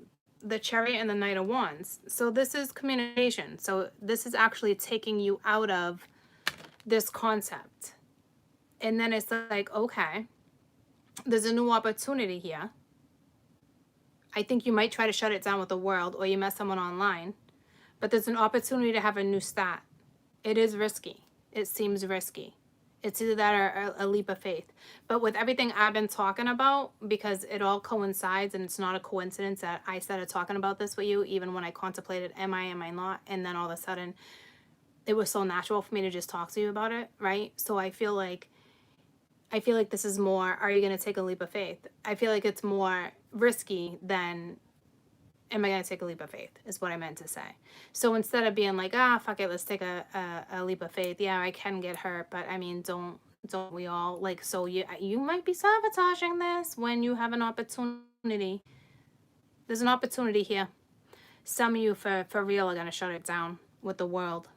the Chariot and the Knight of Wands. So this is communication. So this is actually taking you out of this concept. And then it's like, okay, there's a new opportunity here. I think you might try to shut it down with the world, or you met someone online, but there's an opportunity to have a new start. It is risky. It seems risky. It's either that or a leap of faith. But with everything I've been talking about, because it all coincides, and it's not a coincidence that I started talking about this with you, even when I contemplated, am I not? And then all of a sudden, it was so natural for me to just talk to you about it, right? So I feel like this is more, are you going to take a leap of faith? I feel like it's more risky than, am I going to take a leap of faith, is what I meant to say. So instead of being like, fuck it, let's take a leap of faith. Yeah, I can get hurt, but I mean, don't we all? Like, so you might be sabotaging this when you have an opportunity. There's an opportunity here. Some of you for real are going to shut it down with the world.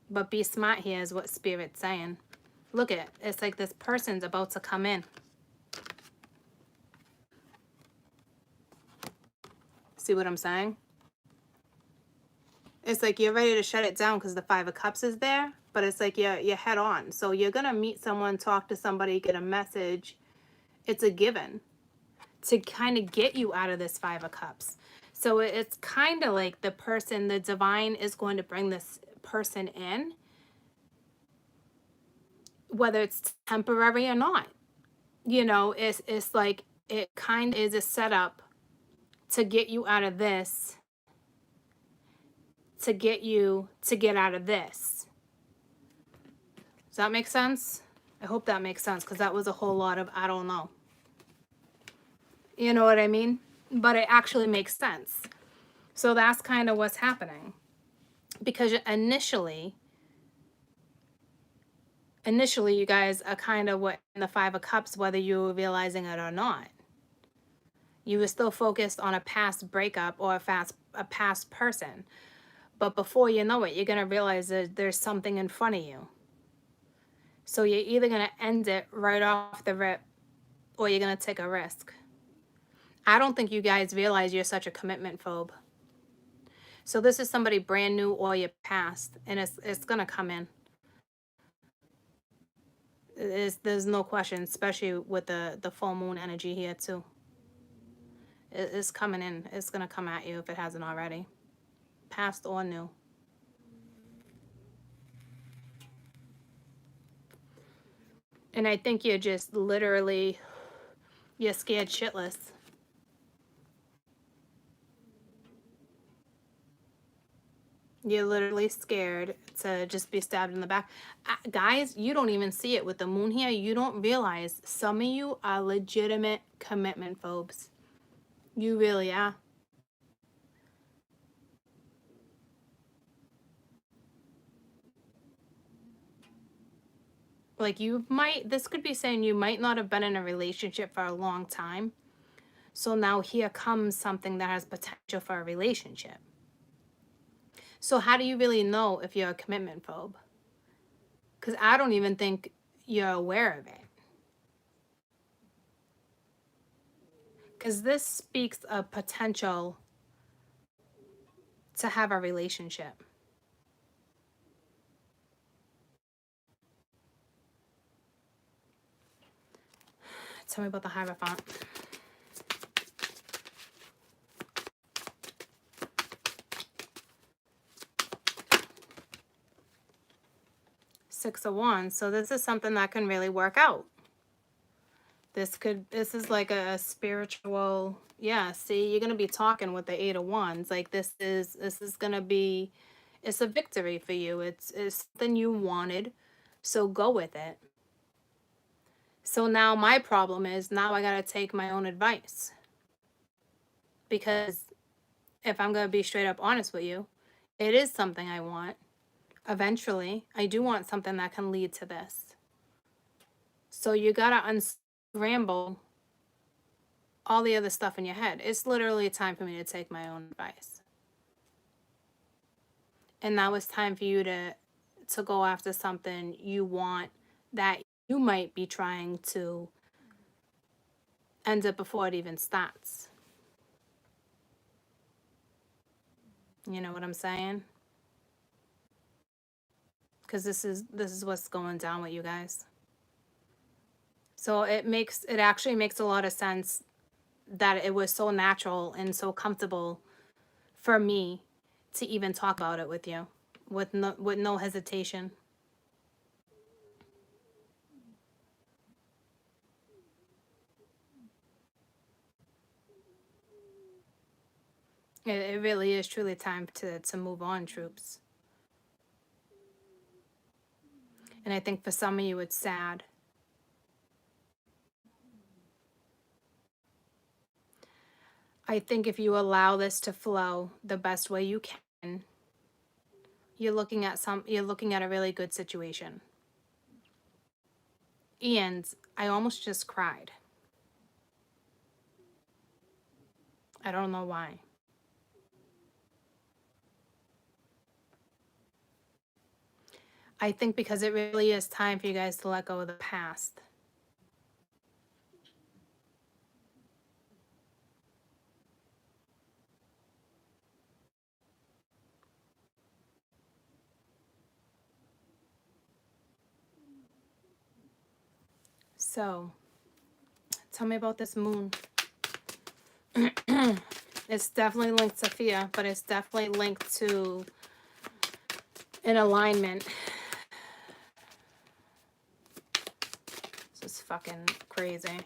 But be smart here is what Spirit's saying. Look at it. It's like this person's about to come in. See what I'm saying? It's like you're ready to shut it down because the Five of Cups is there, but it's like you're head on. So you're going to meet someone, talk to somebody, get a message. It's a given to kind of get you out of this Five of Cups. So it's kind of like the person, the divine is going to bring this person in, whether it's temporary or not. You know, it's like it kind of is a setup to get you out of this, to get out of this. Does that make sense? I hope that makes sense, because that was a whole lot of I don't know. You know what I mean? But it actually makes sense. So that's kind of what's happening. Because initially you guys are kind of what in the Five of Cups, whether you were realizing it or not. You were still focused on a past breakup or a past person. But before you know it, you're going to realize that there's something in front of you. So you're either going to end it right off the rip, or you're going to take a risk. I don't think you guys realize you're such a commitment phobe. So this is somebody brand new or your past, and it's going to come in. There's no question, especially with the full moon energy here too. It's coming in. It's going to come at you if it hasn't already. Past or new. And I think you're just literally, you're scared shitless. You're literally scared to just be stabbed in the back. Guys, you don't even see it with the moon here. You don't realize some of you are legitimate commitment phobes. You really are. Like this could be saying you might not have been in a relationship for a long time. So now here comes something that has potential for a relationship. So how do you really know if you're a commitment phobe? Because I don't even think you're aware of it. Because this speaks of potential to have a relationship. Tell me about the Hierophant. Six of Wands. So this is something that can really work out. This is like a spiritual, yeah, see, you're going to be talking with the Eight of Wands. Like this is going to be, it's a victory for you. It's something you wanted. So go with it. So now my problem is now I got to take my own advice. Because if I'm going to be straight up honest with you, it is something I want. Eventually, I do want something that can lead to this. So you got to unscramble all the other stuff in your head. It's literally time for me to take my own advice. And now it's time for you to go after something you want that you might be trying to end up before it even starts. You know what I'm saying? Because this is what's going down with you guys. So it actually makes a lot of sense that it was so natural and so comfortable for me to even talk about it with you with no hesitation. It really is truly time to move on, troops. And I think for some of you it's sad. I think if you allow this to flow the best way you can, you're looking at a really good situation. And I almost just cried. I don't know why. I think because it really is time for you guys to let go of the past. So, tell me about this moon. It's definitely linked to fear, but it's definitely linked to an alignment. This is fucking crazy.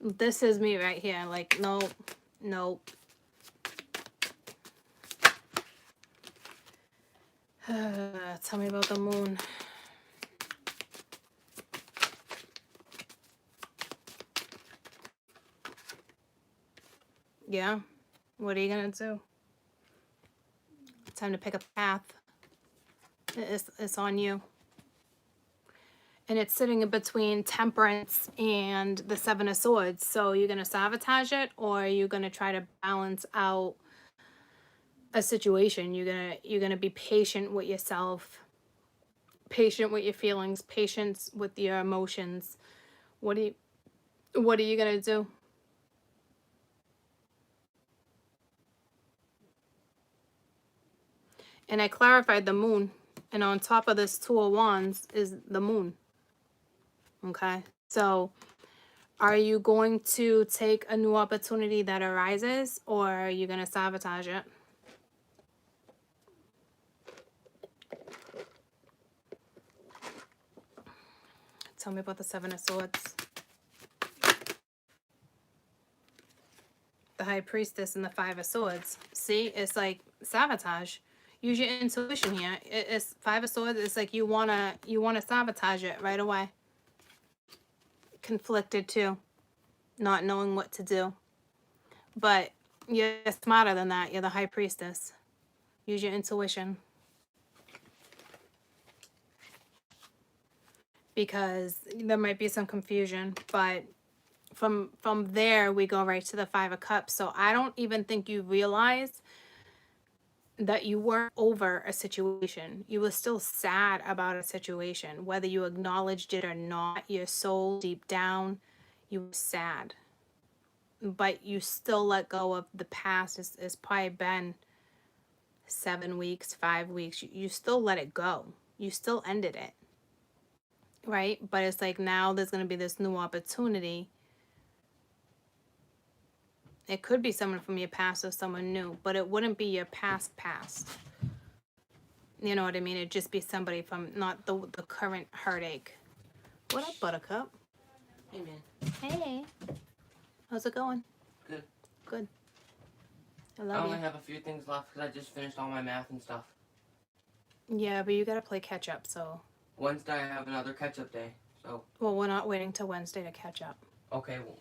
This is me right here. Like, nope, nope. Tell me about the moon. Yeah? What are you gonna do? Time to pick a path. It's on you. And it's sitting in between Temperance and the Seven of Swords. So you're gonna sabotage it, or are you gonna try to balance out a situation? You're gonna be patient with yourself, patient with your feelings, patient with your emotions. What are you gonna do? And I clarified the moon, and on top of this Two of Wands is the moon. Okay, so are you going to take a new opportunity that arises, or are you going to sabotage it? Tell me about the Seven of Swords. The High Priestess and the Five of Swords. See, it's like sabotage. Use your intuition here. It's Five of Swords. It's like you wanna sabotage it right away. Conflicted too, not knowing what to do. But you're smarter than that. You're the High Priestess. Use your intuition. Because there might be some confusion, but from there we go right to the Five of Cups. So I don't even think you realize that you weren't over a situation. You were still sad about a situation, whether you acknowledged it or not. Your soul deep down, you were sad, but you still let go of the past. It's probably been 7 weeks, 5 weeks. You still let it go. You still ended it, right? But it's like now there's going to be this new opportunity. It could be someone from your past or someone new, but it wouldn't be your past. You know what I mean? It'd just be somebody from not the current heartache. What up, Buttercup? Hey, man. Hey. How's it going? Good. Good. I I love only you. have a few things left because I just finished all my math and stuff. Yeah, but you gotta play catch up, so. Wednesday I have another catch-up day, so. Well, we're not waiting till Wednesday to catch up. Okay, well,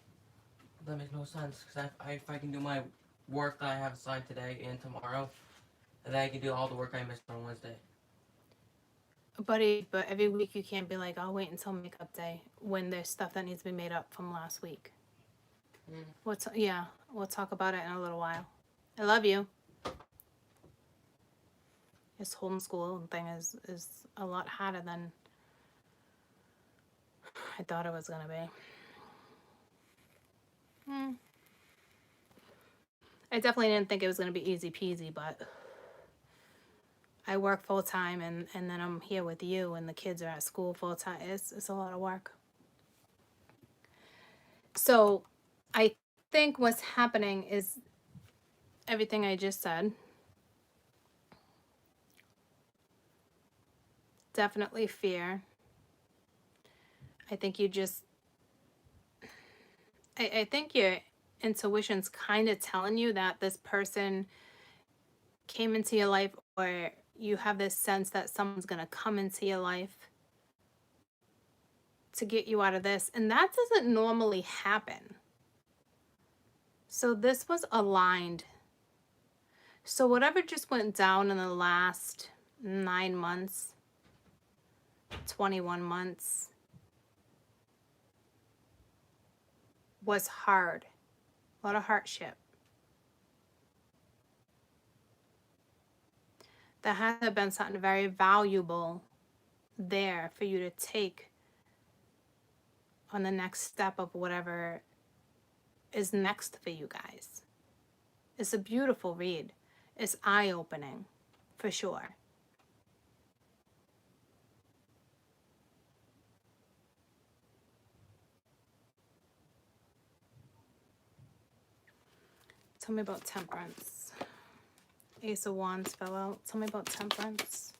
that makes no sense because if I can do my work that I have assigned today and tomorrow, then I can do all the work I missed on Wednesday. Buddy, but every week you can't be like, I'll wait until makeup day when there's stuff that needs to be made up from last week. Yeah, we'll talk about it in a little while. I love you. This homeschool thing is a lot harder than I thought it was gonna be. I definitely didn't think it was going to be easy peasy, but I work full time and then I'm here with you and the kids are at school full time. It's a lot of work. So I think what's happening is everything I just said. Definitely fear. I think you just, I think your intuition's kind of telling you that this person came into your life, or you have this sense that someone's going to come into your life to get you out of this. And that doesn't normally happen. So this was aligned. So whatever just went down in the last 9 months, 21 months, was hard. A lot of hardship. There had to have been something very valuable there for you to take on the next step of whatever is next for you guys. It's a beautiful read. It's eye-opening, for sure. Tell me about temperance. Ace of Wands fell out. Tell me about temperance.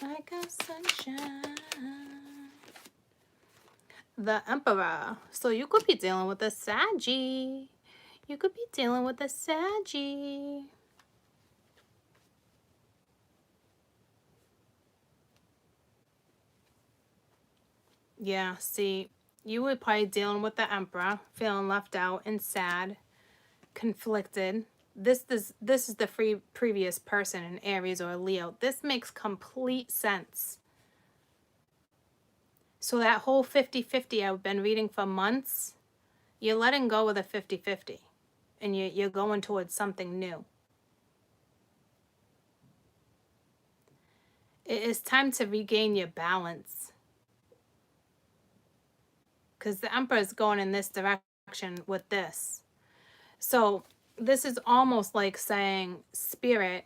Like a sunshine. The Emperor. So you could be dealing with a Saggy. You could be dealing with a Saggy. Yeah, see, you were probably dealing with the Emperor, feeling left out and sad, conflicted. This is the previous person in Aries or Leo. This makes complete sense. So that whole 50-50 I've been reading for months, you're letting go of the 50-50 and you're going towards something new. It is time to regain your balance. Because the Emperor is going in this direction with this. So this is almost like saying Spirit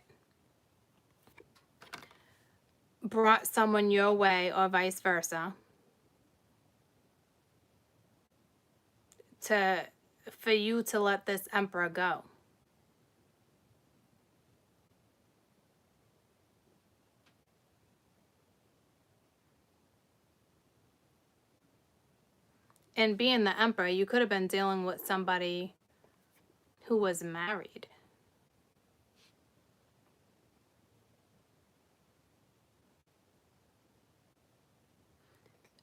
brought someone your way or vice versa for you to let this Emperor go. And being the Emperor, you could have been dealing with somebody who was married.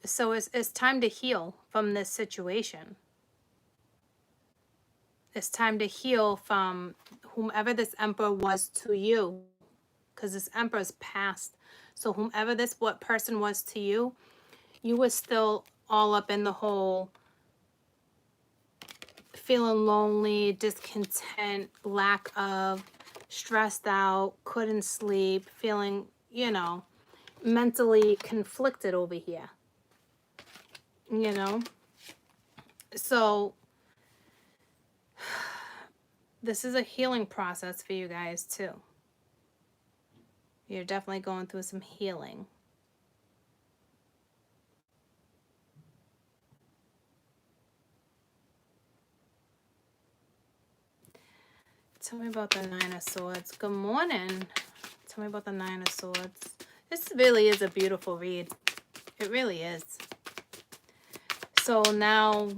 So it's time to heal from this situation. It's time to heal from whomever this Emperor was to you. Because this Emperor's passed. So whomever what person was to you, you were still all up in the whole feeling lonely, discontent, lack of, stressed out, couldn't sleep, feeling, you know, mentally conflicted over here. You know? So this is a healing process for you guys too. You're definitely going through some healing. Tell me about the Nine of Swords. Good morning. Tell me about the Nine of Swords. This really is a beautiful read. It really is. So now,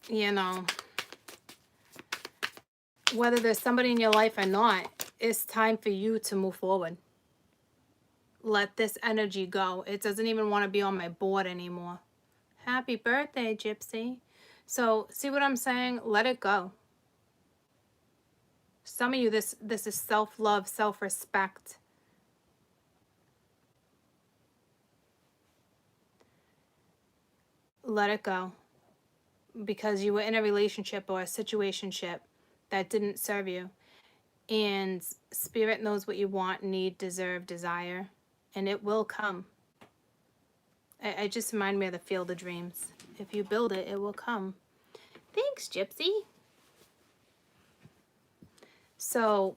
you know, whether there's somebody in your life or not, it's time for you to move forward. Let this energy go. It doesn't even want to be on my board anymore. Happy birthday, Gypsy. So, see what I'm saying? Let it go. Some of you, this is self-love, self-respect. Let it go. Because you were in a relationship or a situationship that didn't serve you. And Spirit knows what you want, need, deserve, desire. And it will come. It just reminded me of the Field of Dreams. If you build it, it will come. Thanks, Gypsy. So,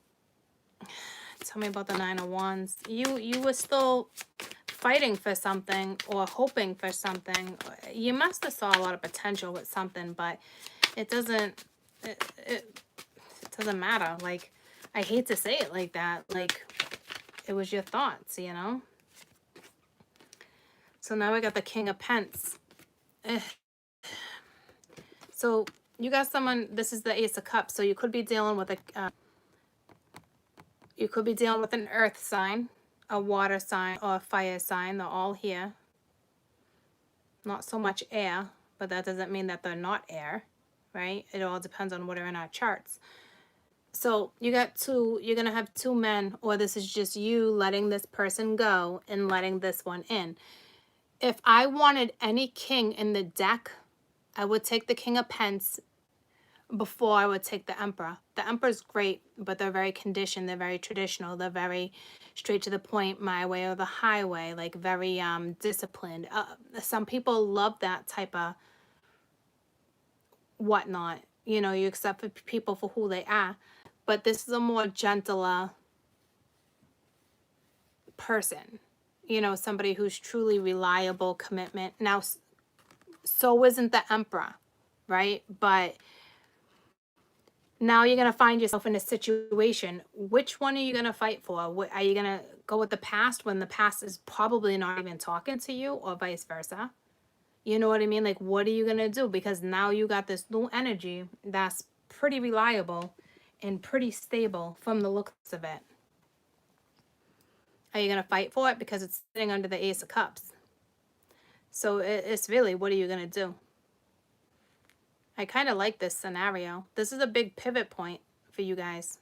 tell me about the Nine of Wands. You were still fighting for something or hoping for something. You must have saw a lot of potential with something, but it doesn't it doesn't matter. Like, I hate to say it like that. Like, it was your thoughts, you know? So now we got the King of Pence. So you got someone, this is the Ace of Cups, so you could be dealing with an earth sign, a water sign, or a fire sign. They're all here. Not so much air, but that doesn't mean that they're not air, right? It all depends on what are in our charts. So you're going to have two men, or this is just you letting this person go and letting this one in. If I wanted any king in the deck, I would take the King of Pence before I would take the Emperor. The Emperor's great, but they're very conditioned. They're very traditional. They're very straight to the point, my way or the highway, like very disciplined. Some people love that type of whatnot. You know, you accept people for who they are. But this is a more gentler person. You know, somebody who's truly reliable, commitment. Now, so isn't the Emperor, right? But now you're going to find yourself in a situation. Which one are you going to fight for? Are you going to go with the past when the past is probably not even talking to you, or vice versa? You know what I mean? Like, what are you going to do? Because now you got this new energy that's pretty reliable and pretty stable from the looks of it. Are you going to fight for it? Because it's sitting under the Ace of Cups. So it's really, what are you going to do? I kind of like this scenario. This is a big pivot point for you guys.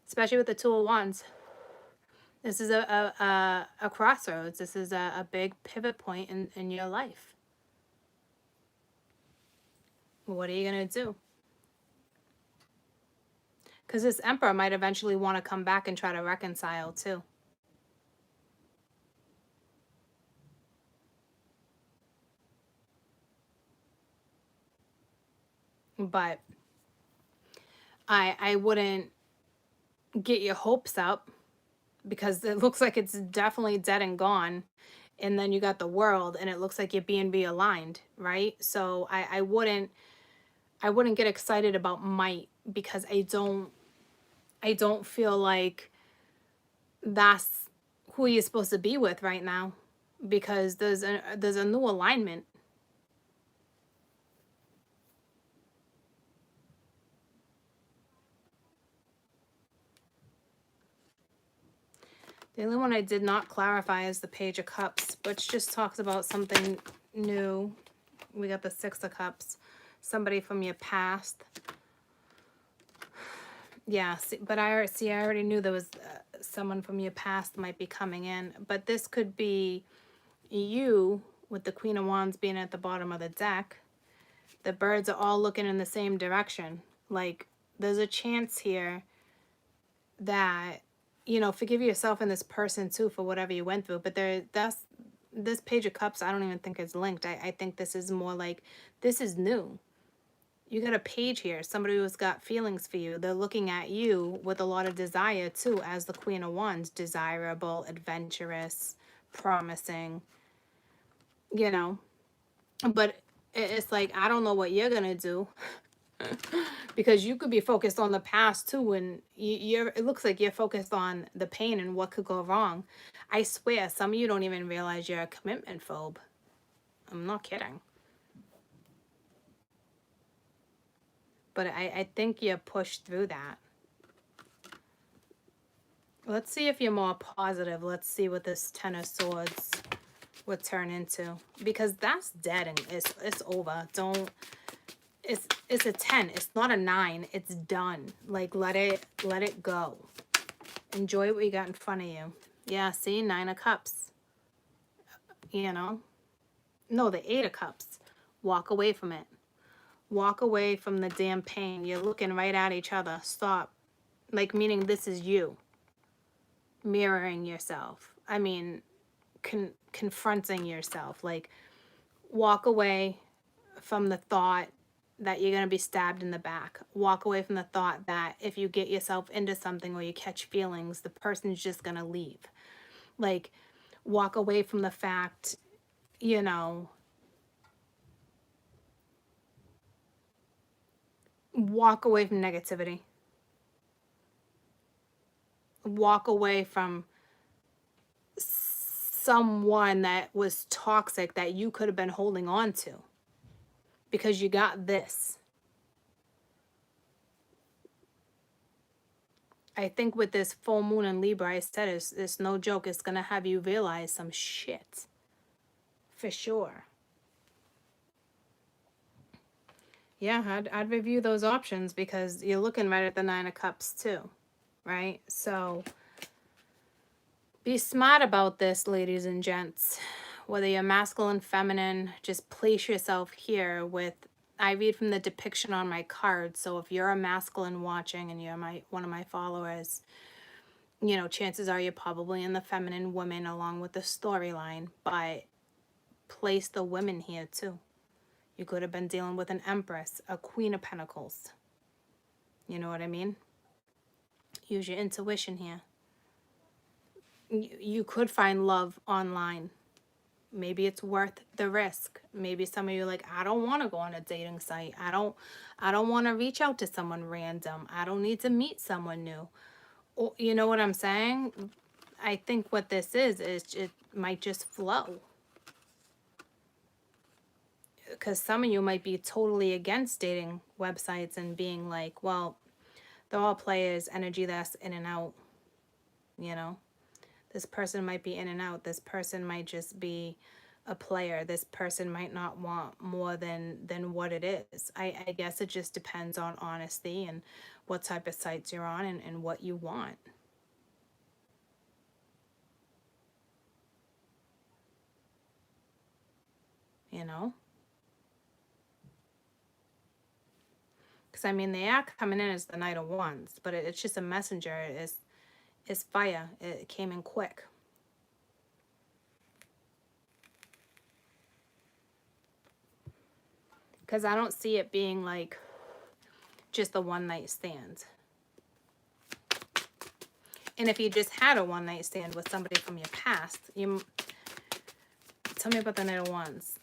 Especially with the Two of Wands. This is a crossroads. This is a big pivot point in your life. What are you going to do? Because this Emperor might eventually want to come back and try to reconcile too. But I wouldn't get your hopes up, because it looks like it's definitely dead and gone. And then you got the World, and it looks like you're being realigned, right? So I wouldn't get excited about might, because I don't feel like that's who you're supposed to be with right now, because there's a new alignment. The only one I did not clarify is the Page of Cups, which just talks about something new. We got the Six of Cups. Somebody from your past. Yeah, but I already knew there was someone from your past might be coming in. But this could be you with the Queen of Wands being at the bottom of the deck. The birds are all looking in the same direction. Like, there's a chance here that, you know, forgive yourself and this person too for whatever you went through. But this Page of Cups, I don't even think it's linked. I think this is more like, this is new. You got a page here, somebody who's got feelings for you. They're looking at you with a lot of desire too, as the Queen of Wands. Desirable, adventurous, promising, you know. But it's like, I don't know what you're gonna do. Because you could be focused on the past too, and it looks like you're focused on the pain and what could go wrong. I swear, some of you don't even realize you're a commitment phobe. I'm not kidding. But I think you're pushed through that. Let's see if you're more positive. Let's see what this Ten of Swords would turn into. Because that's dead and it's over. It's a 10. It's not a 9. It's done. Like, let it go. Enjoy what you got in front of you. Yeah, see? 9 of Cups. You know? No, the 8 of Cups. Walk away from it. Walk away from the damn pain. You're looking right at each other. Stop. Like, meaning this is you. Mirroring yourself. I mean, confronting yourself. Like, walk away from the thought that you're going to be stabbed in the back. Walk away from the thought that if you get yourself into something or you catch feelings, the person's just going to leave. Like, walk away from the fact, you know, walk away from negativity. Walk away from someone that was toxic that you could have been holding on to because you got this. I think with this full moon in Libra, I said it's no joke. It's going to have you realize some shit. For sure. Yeah, I'd review those options because you're looking right at the Nine of Cups too, right? So be smart about this, ladies and gents. Whether you're masculine, feminine, just place yourself here with, I read from the depiction on my card. So if you're a masculine watching and you're one of my followers, you know, chances are you're probably in the feminine woman along with the storyline, but place the women here too. You could have been dealing with an Empress, a Queen of Pentacles. You know what I mean? Use your intuition here. You could find love online. Maybe it's worth the risk. Maybe some of you are like, I don't want to go on a dating site. I don't want to reach out to someone random. I don't need to meet someone new. Or, you know what I'm saying? I think what this is it might just flow. Because some of you might be totally against dating websites and being like, well, they're all players, energy that's in and out, you know. This person might be in and out. This person might just be a player. This person might not want more than what it is. I guess it just depends on honesty and what type of sites you're on and what you want. You know? Because, I mean, they are coming in as the Knight of Wands, but it's just a messenger. It's fire. It came in quick. Because I don't see it being like just a one-night stand. And if you just had a one-night stand with somebody from your past, tell me about the Knight of Wands.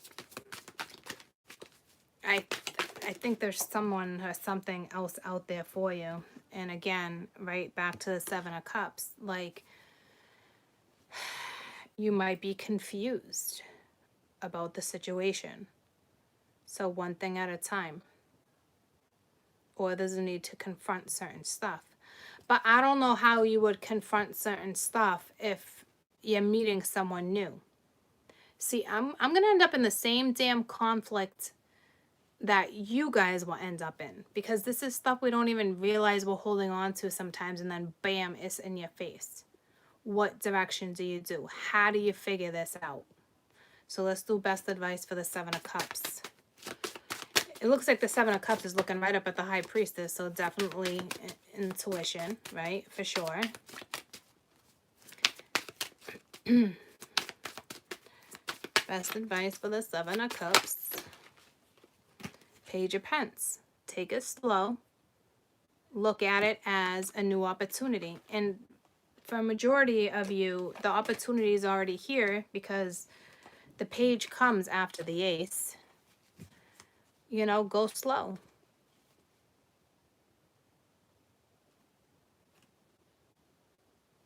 I think there's someone or something else out there for you. And again, right back to the Seven of Cups, like, you might be confused about the situation. So one thing at a time. Or there's a need to confront certain stuff. But I don't know how you would confront certain stuff if you're meeting someone new. See, I'm going to end up in the same damn conflict that you guys will end up in. Because this is stuff we don't even realize we're holding on to sometimes. And then bam, it's in your face. What direction do you do? How do you figure this out? So let's do best advice for the Seven of Cups. It looks like the Seven of Cups is looking right up at the High Priestess. So definitely intuition, right? For sure. Best advice for the Seven of Cups. Page of Pence. Take it slow. Look at it as a new opportunity. And for a majority of you, the opportunity is already here because the page comes after the ace. You know, go slow.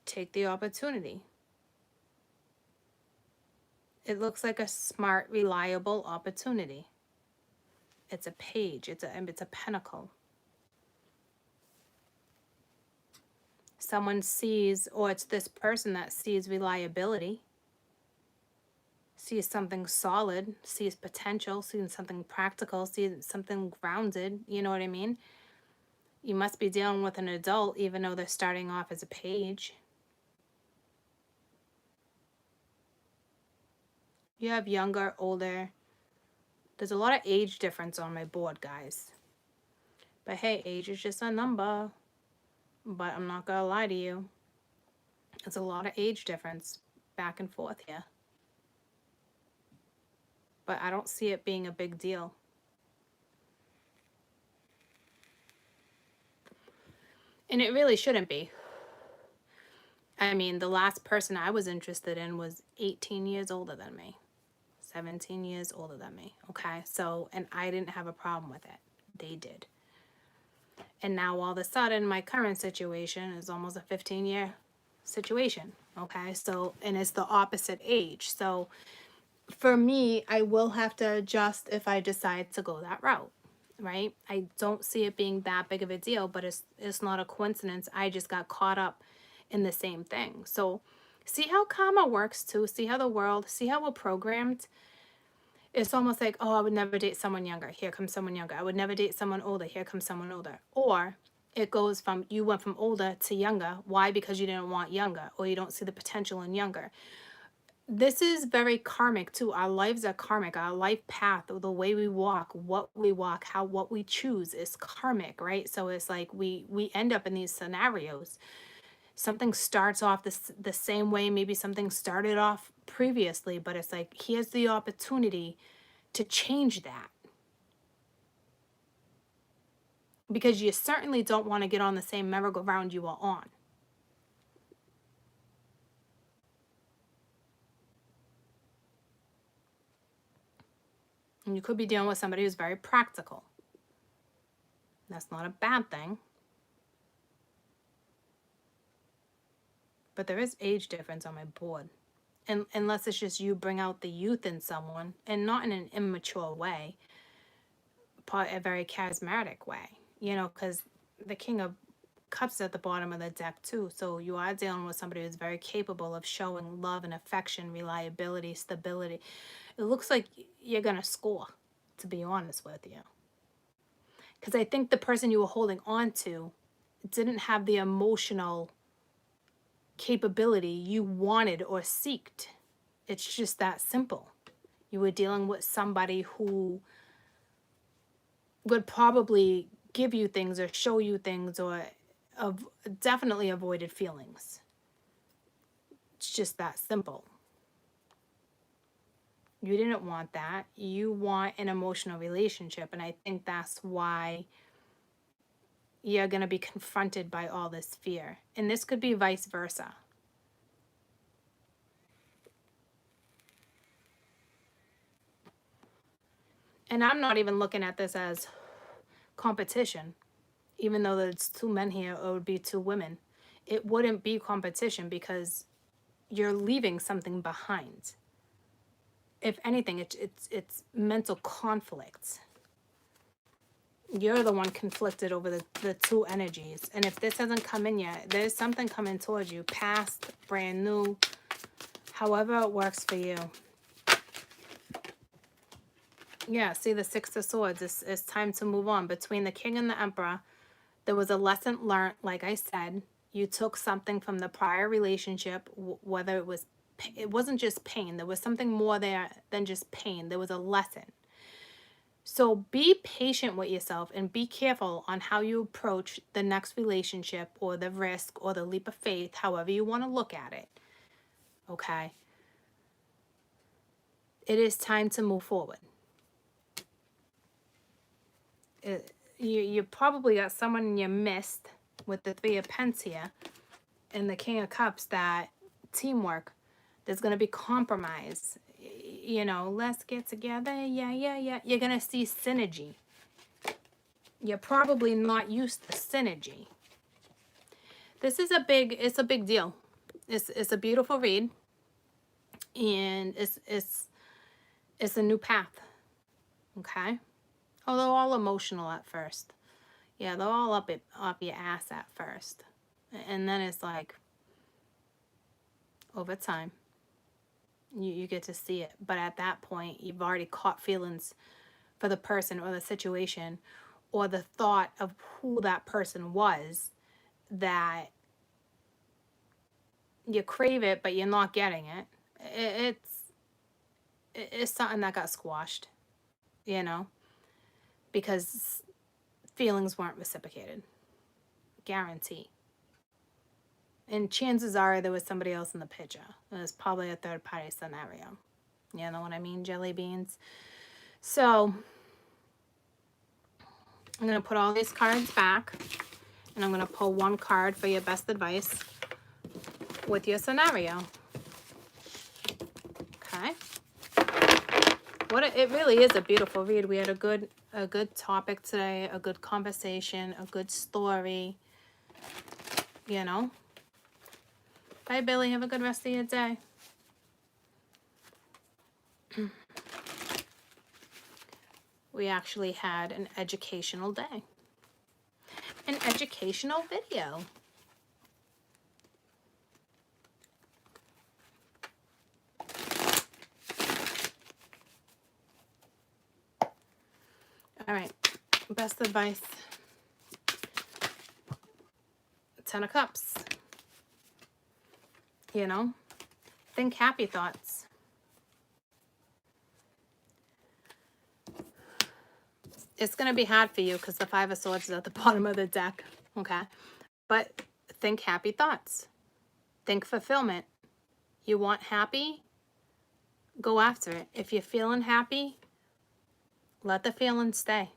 Take the opportunity. It looks like a smart, reliable opportunity. It's a page. It's a pentacle. Someone sees, or it's this person that sees reliability, sees something solid, sees potential, sees something practical, sees something grounded. You know what I mean? You must be dealing with an adult, even though they're starting off as a page. You have younger, older. There's a lot of age difference on my board, guys. But hey, age is just a number. But I'm not going to lie to you. There's a lot of age difference back and forth here. but I don't see it being a big deal. And it really shouldn't be. I mean, the last person I was interested in was 18 years older than me, 17 years older than me. Okay. So, and I didn't have a problem with it. They did. And now all of a sudden, my current situation is almost a 15-year situation. Okay. So, and it's the opposite age. So for me, I will have to adjust if I decide to go that route. Right. I don't see it being that big of a deal, but it's not a coincidence. I just got caught up in the same thing. So see how karma works too. See how the world, see how we're programmed. It's almost like, oh, I would never date someone younger. Here comes someone younger. I would never date someone older. Here comes someone older. Or it goes from, you went from older to younger. Why? Because you didn't want younger, or you don't see the potential in younger. This is very karmic too. Our lives are karmic. Our life path, the way we walk, what we walk, how, what we choose is karmic, right? So it's like we end up in these scenarios. Something starts off the same way, maybe something started off previously, but it's like, here's the opportunity to change that. Because you certainly don't want to get on the same merry-go-round you are on. And you could be dealing with somebody who's very practical. That's not a bad thing. But there is age difference on my board. And unless it's just you bring out the youth in someone, and not in an immature way, but a very charismatic way. You know, because the King of Cups at the bottom of the deck too. So you are dealing with somebody who's very capable of showing love and affection, reliability, stability. It looks like you're going to score, to be honest with you. Because I think the person you were holding on to didn't have the emotional capability you wanted or seeked. It's just that simple. You were dealing with somebody who would probably give you things or show you things, or definitely avoided feelings. It's just that simple. You didn't want that. You want an emotional relationship, and I think that's why you're going to be confronted by all this fear. And this could be vice versa. And I'm not even looking at this as competition, even though there's 2 men here, or it would be 2 women. It wouldn't be competition because you're leaving something behind. If anything, it's mental conflict. You're the one conflicted over the 2 energies. And if this hasn't come in yet, there's something coming towards you, past, brand new, however it works for you. Yeah, see the 6 of Swords. It's time to move on. Between the King and the Emperor, there was a lesson learned, like I said. You took something from the prior relationship, whether it wasn't just pain. There was something more there than just pain. There was a lesson. So be patient with yourself and be careful on how you approach the next relationship, or the risk, or the leap of faith, however you want to look at it. Okay? It is time to move forward. You probably got someone in your midst with the 3 of Pentacles here and the King of Cups, that teamwork. There's going to be compromise. You know, let's get together. Yeah. You're going to see synergy. You're probably not used to synergy. This is it's a big deal. It's a beautiful read. And it's a new path. Okay? Oh, they're all emotional at first. Yeah, they're all up your ass at first. And then it's like, over time, you get to see it. But at that point, you've already caught feelings for the person or the situation, or the thought of who that person was, that you crave it, but you're not getting it. It's something that got squashed, you know, because feelings weren't reciprocated. Guarantee. And chances are there was somebody else in the picture. It was probably a third party scenario. You know what I mean? Jelly beans. So I'm going to put all these cards back, and I'm going to pull one card for your best advice with your scenario. Okay. It really is a beautiful read. We had a good topic today, a good conversation, a good story, you know. Bye, Billy. Have a good rest of your day. We actually had an educational day. An educational video. All right. Best advice. 10 of Cups. You know, think happy thoughts. It's going to be hard for you because the Five of Swords is at the bottom of the deck, okay? But think happy thoughts. Think fulfillment. You want happy? Go after it. If you're feeling happy, let the feeling stay.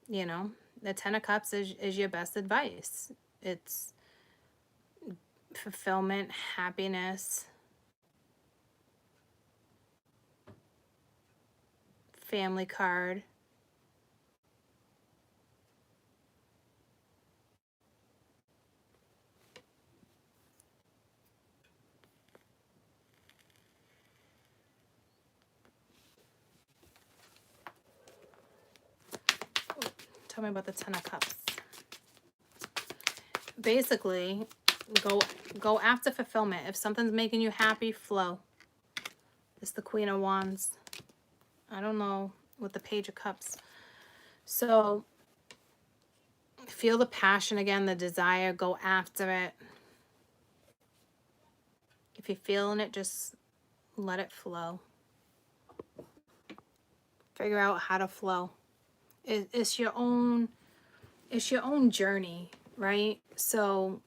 You know, the 10 of Cups is your best advice. It's fulfillment, happiness, family card. Tell me about the 10 of Cups. Basically, go after fulfillment. If something's making you happy, flow. It's the Queen of Wands. I don't know, with the Page of Cups. So, feel the passion again, the desire, go after it. If you're feeling it, just let it flow. Figure out how to flow. It's your own journey, right? So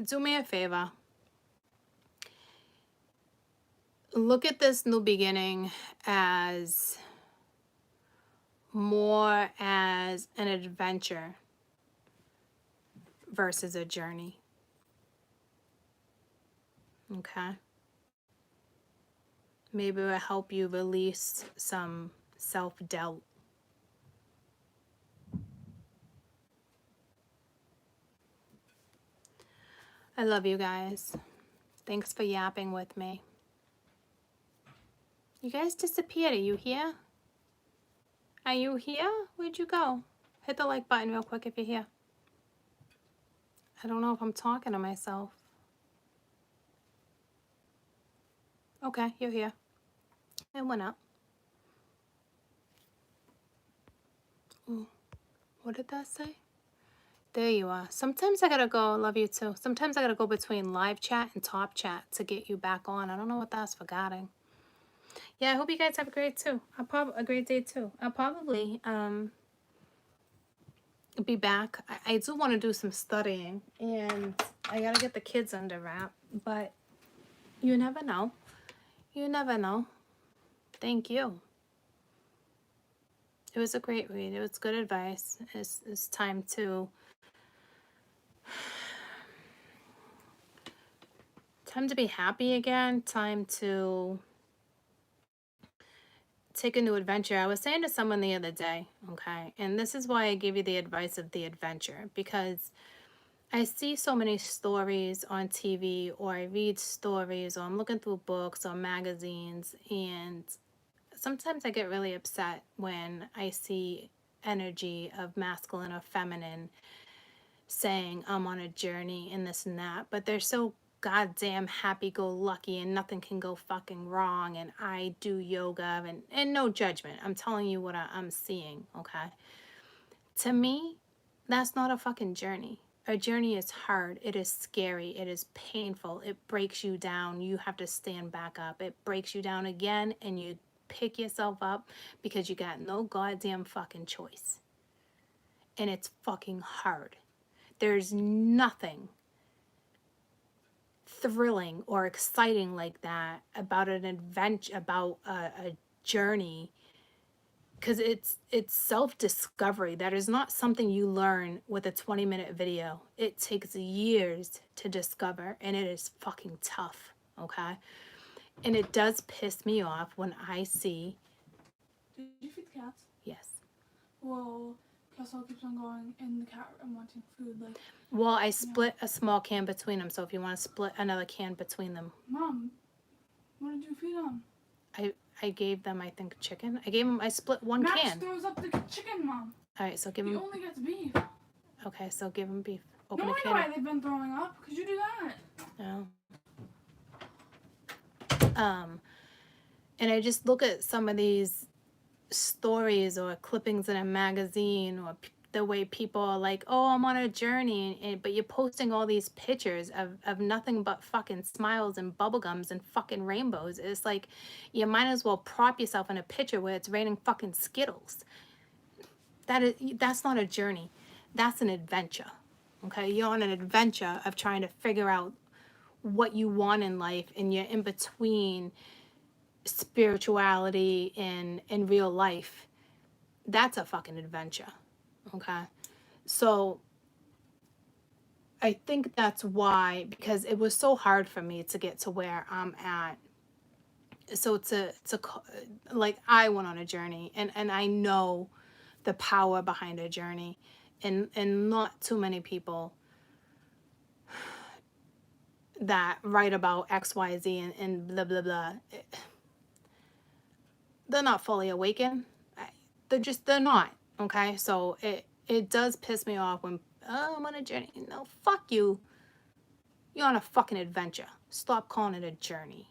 do me a favor. Look at this new beginning as more as an adventure versus a journey. Okay? Maybe it will help you release some self-doubt. I love you guys. Thanks for yapping with me. You guys disappeared. Are you here? Are you here? Where'd you go? Hit the like button real quick if you're here. I don't know if I'm talking to myself. Okay, you're here. It went up. Ooh, what did that say? There you are. Sometimes I gotta go, love you too. Sometimes I gotta go between live chat and top chat to get you back on. I don't know what that's forgetting. Yeah, I hope you guys have a great day too. I'll probably be back. I do want to do some studying, and I gotta get the kids under wrap, but you never know. You never know. Thank you. It was a great read. It was good advice. It's time to be happy again. Time to take a new adventure. I was saying to someone the other day, okay, and this is why I give you the advice of the adventure, because I see so many stories on TV, or I read stories, or I'm looking through books or magazines, and sometimes I get really upset when I see energy of masculine or feminine saying I'm on a journey and this and that, but they're so goddamn happy-go-lucky and nothing can go fucking wrong, and I do yoga, and no judgment. I'm telling you what I'm seeing, okay? To me, that's not a fucking journey. A journey is hard. It is scary. It is painful. It breaks you down. You have to stand back up. It breaks you down again, and you pick yourself up because you got no goddamn fucking choice. And it's fucking hard. There's nothing thrilling or exciting like that about an adventure, about a journey, because it's self-discovery. That is not something you learn with a 20-minute video. It takes years to discover, and it is fucking tough, okay? And it does piss me off when I see... Did you feed the cats? Yes. Well, Castle keeps on going in the cat and wanting food. Like, Well, I split a small can between them, so if you want to split another can between them. Mom, what did you feed them? I gave them, I think, chicken. I split one Max can. throws up the chicken, Mom. All right, so give He him... only gets beef. Okay, so give him beef. No, Open I a know can. why they've been throwing up. Could you do that? No. And I just look at some of these stories or clippings in a magazine, or the way people are like, oh, I'm on a journey, but you're posting all these pictures of nothing but fucking smiles and bubblegums and fucking rainbows. It's like, you might as well prop yourself in a picture where it's raining fucking Skittles. That's not a journey. That's an adventure. Okay, you're on an adventure of trying to figure out what you want in life, and you're in between spirituality and real life. That's a fucking adventure. Okay, so I think that's why, because it was so hard for me to get to where I'm at. So it's like, I went on a journey, and I know the power behind a journey, and not too many people that write about XYZ and blah blah blah, they're not fully awakened. They're not. Okay, so it does piss me off when, oh, I'm on a journey. No, fuck you. You're on a fucking adventure. Stop calling it a journey.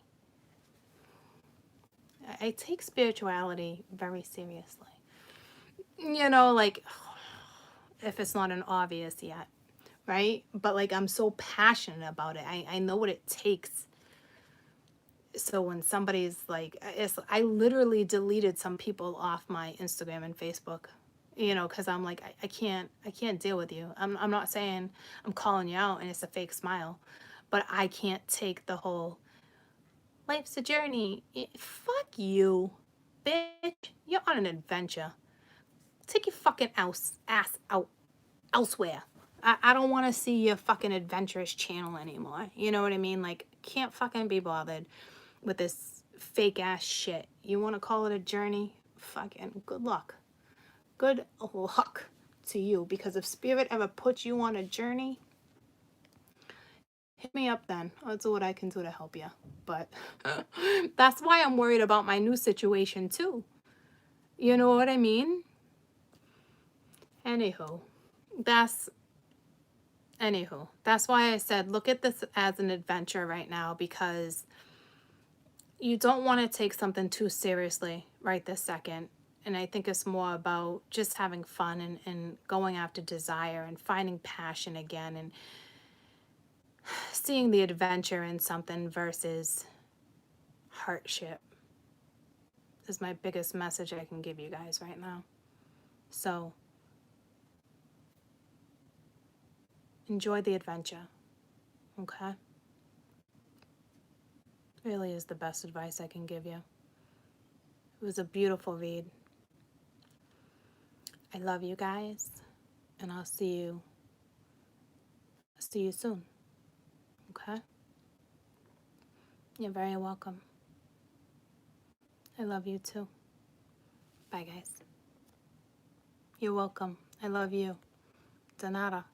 I take spirituality very seriously. You know, like, if it's not an obvious yet, right? But like, I'm so passionate about it. I know what it takes. So when somebody's like, I literally deleted some people off my Instagram and Facebook, you know, because I'm like, I can't deal with you. I'm not saying I'm calling you out and it's a fake smile, but I can't take the whole life's a journey. Fuck you, bitch. You're on an adventure. Take your fucking ass out elsewhere. I don't want to see your fucking adventurous channel anymore. You know what I mean? Like, can't fucking be bothered with this fake ass shit. You want to call it a journey? Fucking good luck. Good luck to you, because if spirit ever puts you on a journey, hit me up then. I'll do what I can do to help you. But that's why I'm worried about my new situation too. You know what I mean? Anywho, that's why I said look at this as an adventure right now, because you don't want to take something too seriously right this second. And I think it's more about just having fun and going after desire and finding passion again, and seeing the adventure in something versus hardship is my biggest message I can give you guys right now. So enjoy the adventure, okay? Really is the best advice I can give you. It was a beautiful read. I love you guys, and I'll see you soon, okay? You're very welcome. I love you too. Bye, guys. You're welcome. I love you. De nada.